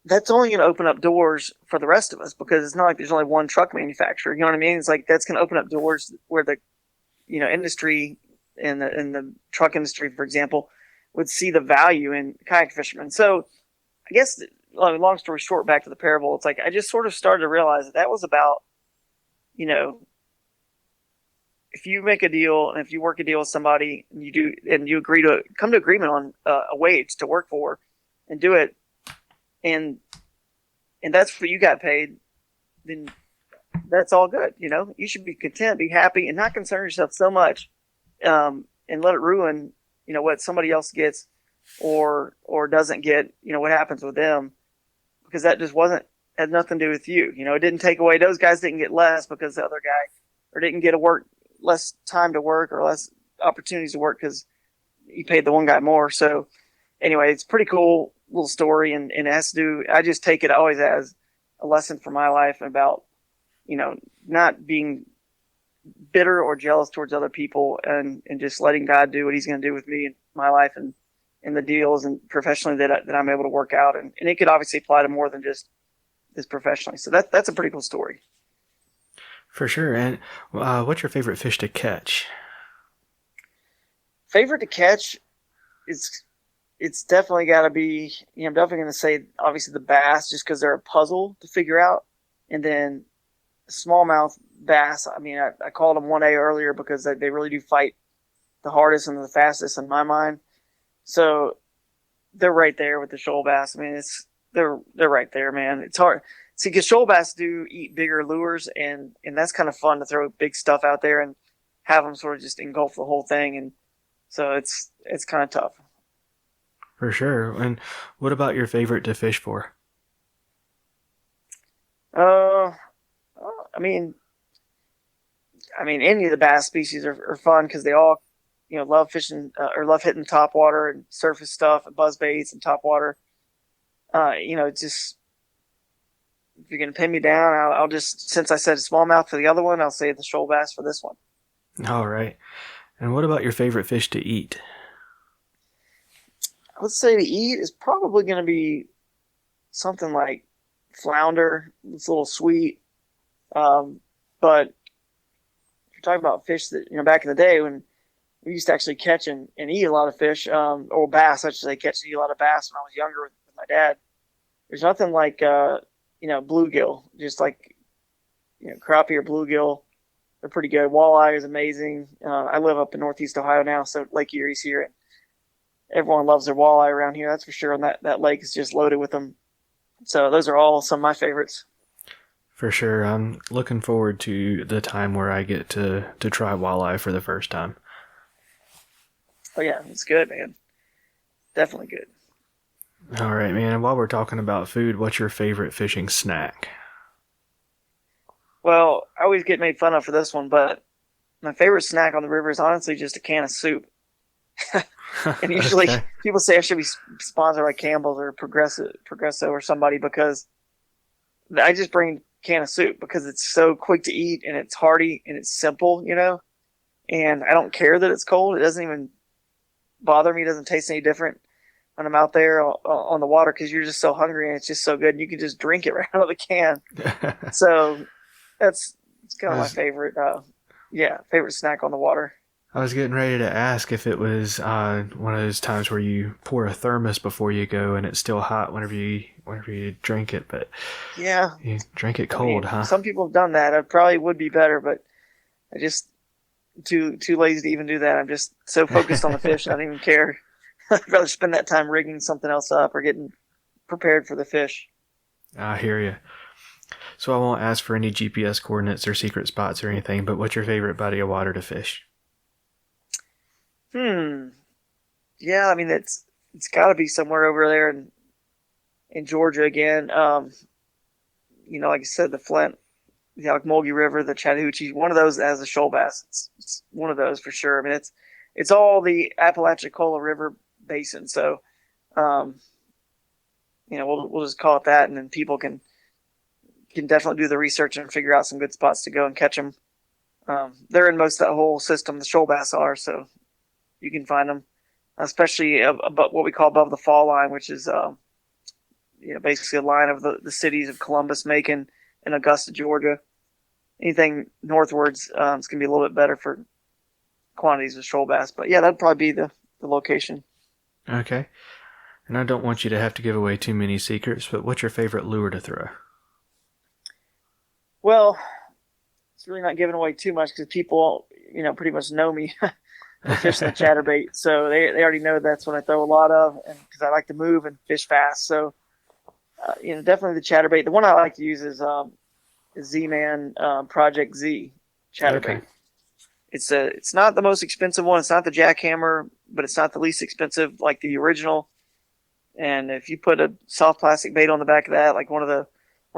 that's only going to open up doors for the rest of us, because it's not like there's only one truck manufacturer. You know what I mean? It's like that's going to open up doors where the industry in the truck industry, for example, would see the value in kayak fishermen. So I guess, long story short, back to the parable, it's like I just sort of started to realize that was about, if you make a deal and if you work a deal with somebody and you agree to come to agreement on a wage to work for and do it, and that's what you got paid, then that's all good. You should be content, be happy, and not concern yourself so much, and let it ruin, what somebody else gets or doesn't get, what happens with them, because that just had nothing to do with you. It didn't take away, those guys didn't get less because the other guy, or didn't get less time to work or less opportunities to work because you paid the one guy more. So anyway, it's a pretty cool little story, and it has to do, I just take it always as a lesson for my life about, not being bitter or jealous towards other people, and just letting God do what he's going to do with me in my life and in the deals and professionally that I'm able to work out. And it could obviously apply to more than just this professionally. So that's a pretty cool story. For sure. And what's your favorite fish to catch? Favorite to catch it's definitely got to be, I'm definitely going to say obviously the bass, just because they're a puzzle to figure out. And then smallmouth bass, I called them 1A earlier because they really do fight the hardest and the fastest in my mind. So they're right there with the shoal bass. They're right there, man. It's hard. See, because shoal bass do eat bigger lures, and that's kind of fun to throw big stuff out there and have them sort of just engulf the whole thing. And so it's kind of tough. For sure. And what about your favorite to fish for? Any of the bass species are fun because they all, love fishing or love hitting top water and surface stuff and buzz baits and top water. Just, if you're going to pin me down, I'll just, since I said smallmouth for the other one, I'll say the shoal bass for this one. All right. And what about your favorite fish to eat? I would say to eat is probably going to be something like flounder. It's a little sweet. But if you're talking about fish that, back in the day when we used to actually catch and eat a lot of fish, or bass, I should say, catch and eat a lot of bass when I was younger with my dad. There's nothing like, bluegill, just like, crappie or bluegill. They're pretty good. Walleye is amazing. I live up in Northeast Ohio now, so Lake Erie's here. Everyone loves their walleye around here, that's for sure. And that lake is just loaded with them. So those are all some of my favorites. For sure. I'm looking forward to the time where I get to try walleye for the first time. Oh, yeah. It's good, man. Definitely good. All right, man. And while we're talking about food, what's your favorite fishing snack? Well, I always get made fun of for this one, but my favorite snack on the river is honestly just a can of soup. And usually people say I should be sponsored by Campbell's or Progresso or somebody, because I just bring a can of soup because it's so quick to eat and it's hearty and it's simple, and I don't care that it's cold. It doesn't even bother me. It doesn't taste any different when I'm out there on the water, because you're just so hungry and it's just so good. And you can just drink it right out of the can. So it's kind of my favorite, favorite snack on the water. I was getting ready to ask if it was one of those times where you pour a thermos before you go and it's still hot whenever you drink it, but yeah, you drink it cold, huh? Some people have done that. I probably would be better, but I just too lazy to even do that. I'm just so focused on the fish, I don't even care. I'd rather spend that time rigging something else up or getting prepared for the fish. I hear you. So I won't ask for any GPS coordinates or secret spots or anything, but what's your favorite body of water to fish? Yeah, it's got to be somewhere over there in Georgia again. Like I said, the Flint, the Ocmulgee River, the Chattahoochee, one of those as a shoal bass. It's one of those for sure. It's all the Apalachicola River basin. So, we'll just call it that, and then people can definitely do the research and figure out some good spots to go and catch them. They're in most of that whole system. The shoal bass are, so you can find them, especially above what we call above the fall line, which is basically a line of the cities of Columbus, Macon, and Augusta, Georgia. Anything northwards, it's going to be a little bit better for quantities of shoal bass. But yeah, that'd probably be the location. Okay. And I don't want you to have to give away too many secrets, but what's your favorite lure to throw? Well, it's really not giving away too much because people, pretty much know me for fishing the chatterbait. So they already know that's what I throw a lot of, and because I like to move and fish fast. So, definitely the chatterbait. The one I like to use is Z-Man Project Z chatterbait. Okay. It's not the most expensive one. It's not the jackhammer, but it's not the least expensive like the original. And if you put a soft plastic bait on the back of that, like one of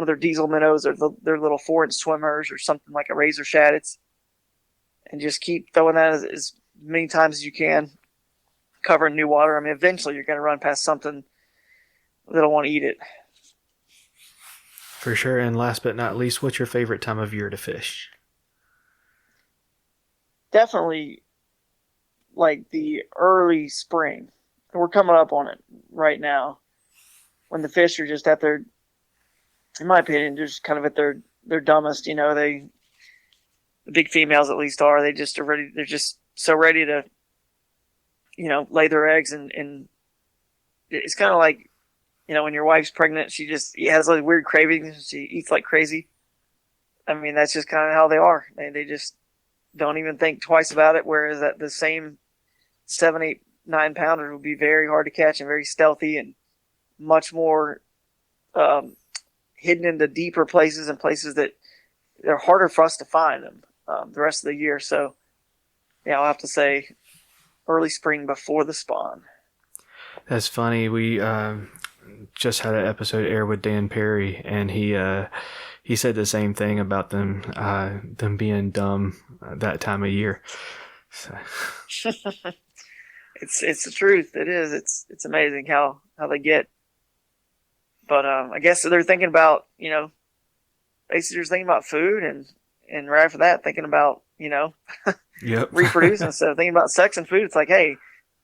their diesel minnows or their little 4-inch swimmers or something like a razor shad, and just keep throwing that as many times as you can, covering new water. I mean, eventually you're going to run past something that'll want to eat it. For sure. And last but not least, what's your favorite time of year to fish? Definitely like the early spring. We're coming up on it right now when the fish are just at their, in my opinion, just kind of at their dumbest. The big females at least are. They just are ready. They're just so ready to, lay their eggs, and it's kind of like, when your wife's pregnant, she has those weird cravings. She eats like crazy. I mean, that's just kind of how they are. They just don't even think twice about it. Whereas at the same 7, 8, 9 pounders would be very hard to catch and very stealthy and much more hidden into deeper places and places that they're harder for us to find them the rest of the year. So, yeah, I'll have to say early spring before the spawn. That's funny. We just had an episode air with Dan Perry, and he said the same thing about them being dumb that time of year. So. It's the truth. It is. It's amazing how they get. But I guess they're thinking about, basically just thinking about food, and right after that thinking about, Yep. reproducing. So thinking about sex and food. It's like, hey,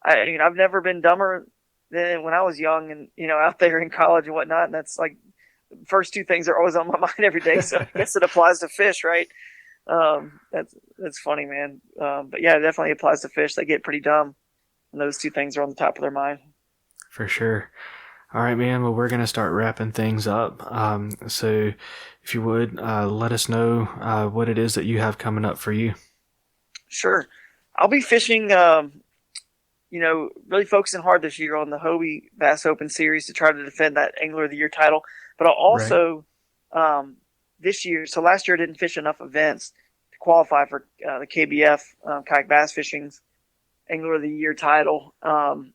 I've never been dumber than when I was young and out there in college and whatnot. And that's like the first two things are always on my mind every day. So I guess it applies to fish, right? That's funny, man. But yeah, it definitely applies to fish. They get pretty dumb, and those two things are on the top of their mind. For sure. All right, man. Well, we're going to start wrapping things up. So if you would, let us know what it is that you have coming up for you. Sure. I'll be fishing, really focusing hard this year on the Hobie Bass Open Series to try to defend that Angler of the Year title. But I'll also, this year, so last year I didn't fish enough events to qualify for the KBF, Kayak Bass Fishing's Angler of the Year title. And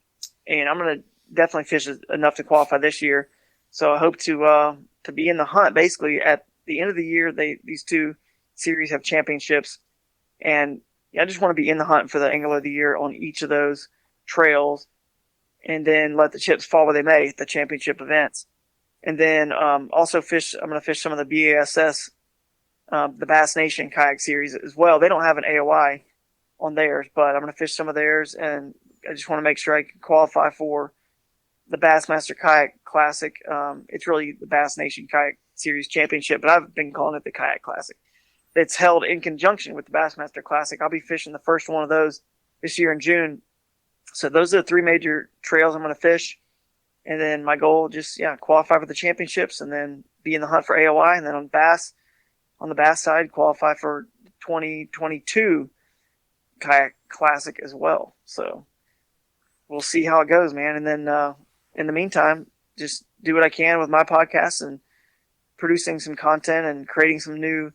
I'm going to definitely fish enough to qualify this year. So I hope to be in the hunt. Basically, at the end of the year, these two series have championships, and I just want to be in the hunt for the Angler of the Year on each of those trails, and then let the chips fall where they may at the championship events. And then also I'm going to fish some of the BASS, the Bass Nation Kayak Series as well. They don't have an AOI on theirs, but I'm going to fish some of theirs, and I just want to make sure I can qualify for the Bassmaster Kayak Classic. It's really the Bass Nation Kayak Series Championship, but I've been calling it the Kayak Classic. It's held in conjunction with the Bassmaster Classic. I'll be fishing the first one of those this year in June. So those are the three major trails I'm going to fish. And then my goal, qualify for the championships and then be in the hunt for AOI. And then on the bass side, qualify for 2022 Kayak Classic as well. So we'll see how it goes, man. And then in the meantime, just do what I can with my podcast and producing some content and creating some new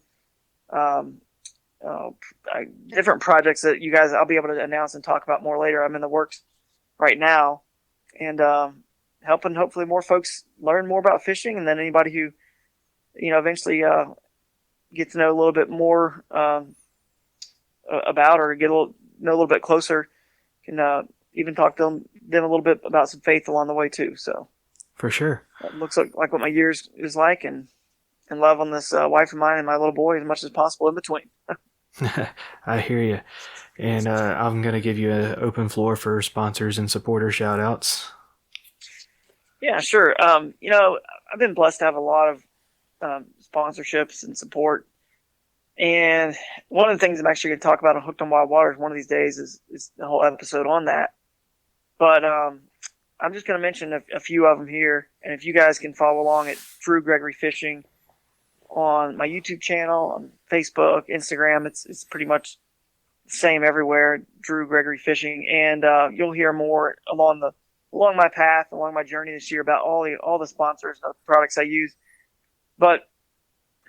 different projects that you guys I'll be able to announce and talk about more later. I'm in the works right now, and helping hopefully more folks learn more about fishing, and then anybody who eventually get to know a little bit more about or know a little bit closer can even talk to them a little bit about some faith along the way too. So for sure, it looks like what my years is like, and love on this wife of mine and my little boy as much as possible in between. I hear you. And I'm going to give you an open floor for sponsors and supporter shout outs. Yeah, sure. I've been blessed to have a lot of sponsorships and support. And one of the things I'm actually going to talk about on Hooked on Wild Waters one of these days is the whole episode on that. But I'm just going to mention a few of them here. And if you guys can follow along at Drew Gregory Fishing on my YouTube channel, on Facebook, Instagram, it's pretty much the same everywhere, Drew Gregory Fishing. And you'll hear more along my path, along my journey this year about all the sponsors and the products I use. But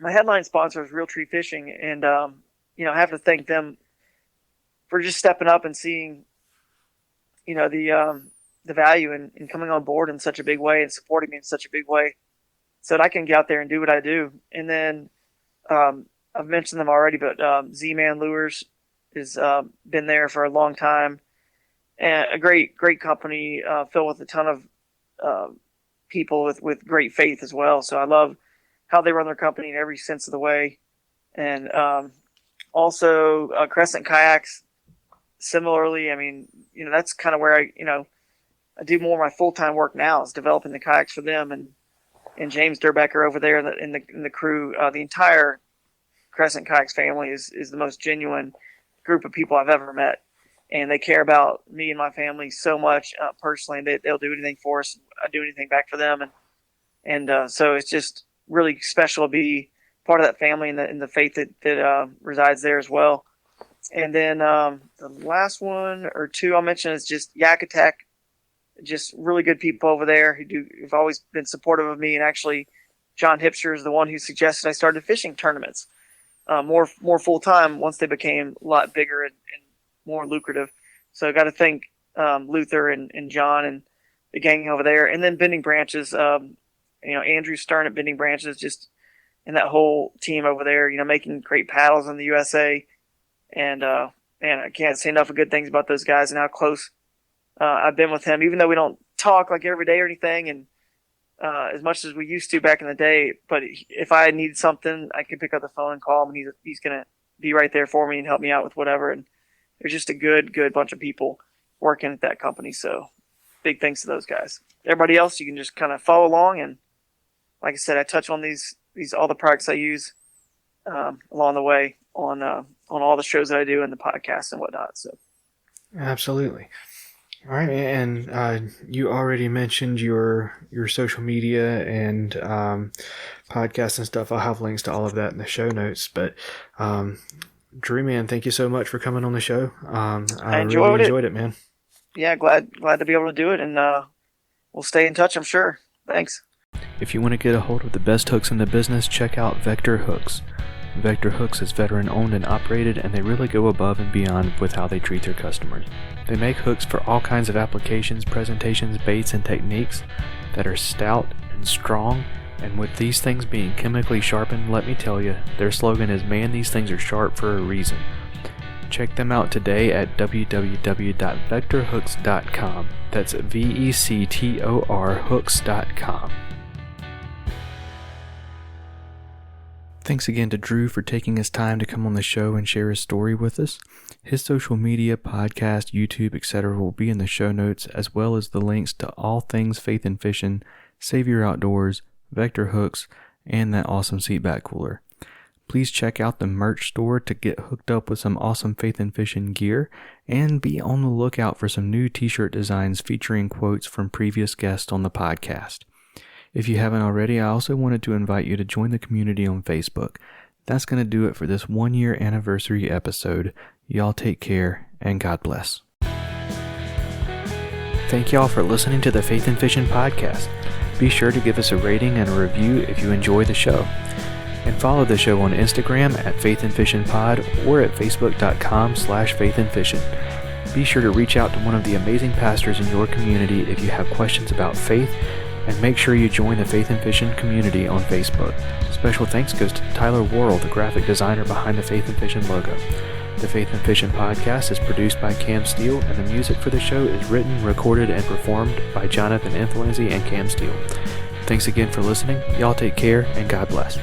my headline sponsor is Real Tree Fishing, and I have to thank them for just stepping up and seeing, the value in coming on board in such a big way and supporting me in such a big way, so that I can get out there and do what I do. And then I've mentioned them already, but Z-Man Lures has been there for a long time, and a great company filled with a ton of people with great faith as well. So I love how they run their company in every sense of the way. And also Crescent Kayaks, similarly. I mean, that's kind of where I do more of my full-time work now, is developing the kayaks for them, and James Durbecker over there in the crew. The entire Crescent Kayaks family is the most genuine group of people I've ever met, and they care about me and my family so much personally. They'll do anything for us. I do anything back for them, and so it's just really special to be part of that family and the faith that resides there as well. And then the last one or two I'll mention is just Yak Attack. Just really good people over there who've always been supportive of me. And actually, John Hipster is the one who suggested I started fishing tournaments more full time once they became a lot bigger and more lucrative. So I got to thank Luther and John and the gang over there. And then Bending Branches, Andrew Stern at Bending Branches, just and that whole team over there, making great paddles in the USA. And man, I can't say enough of good things about those guys and how close I've been with him, even though we don't talk like every day or anything, and as much as we used to back in the day. But if I need something, I can pick up the phone and call him, and he's gonna be right there for me and help me out with whatever. And there's just a good bunch of people working at that company. So big thanks to those guys. Everybody else, you can just kind of follow along, and like I said, I touch on these all the products I use along the way on all the shows that I do and the podcast and whatnot. So Absolutely. All right, and you already mentioned your social media and podcasts and stuff. I'll have links to all of that in the show notes. But Drew, man, thank you so much for coming on the show. I really enjoyed it, man. Yeah, glad to be able to do it, and we'll stay in touch, I'm sure. Thanks. If you want to get a hold of the best hooks in the business, check out Vector Hooks. Vector Hooks is veteran owned and operated, and they really go above and beyond with how they treat their customers. They make hooks for all kinds of applications, presentations, baits, and techniques that are stout and strong, and with these things being chemically sharpened, let me tell you, their slogan is, "Man, these things are sharp for a reason." Check them out today at www.vectorhooks.com. That's VECTOR hooks.com. Thanks again to Drew for taking his time to come on the show and share his story with us. His social media, podcast, YouTube, etc. will be in the show notes, as well as the links to all things Faith in Fishing, Savior Outdoors, Vector Hooks, and that awesome seatback cooler. Please check out the merch store to get hooked up with some awesome Faith in Fishing gear, and be on the lookout for some new t-shirt designs featuring quotes from previous guests on the podcast. If you haven't already, I also wanted to invite you to join the community on Facebook. That's going to do it for this 1-year anniversary episode. Y'all take care, and God bless. Thank y'all for listening to the Faith in Fishing podcast. Be sure to give us a rating and a review if you enjoy the show. And follow the show on Instagram at Faith in Fishing Pod or at facebook.com/faithinfishing. Be sure to reach out to one of the amazing pastors in your community if you have questions about faith, and make sure you join the Faith in Fishing community on Facebook. Special thanks goes to Tyler Worrell, the graphic designer behind the Faith in Fishing logo. The Faith in Fishing podcast is produced by Cam Steele, and the music for the show is written, recorded, and performed by Jonathan Infalenzi and Cam Steele. Thanks again for listening. Y'all take care, and God bless.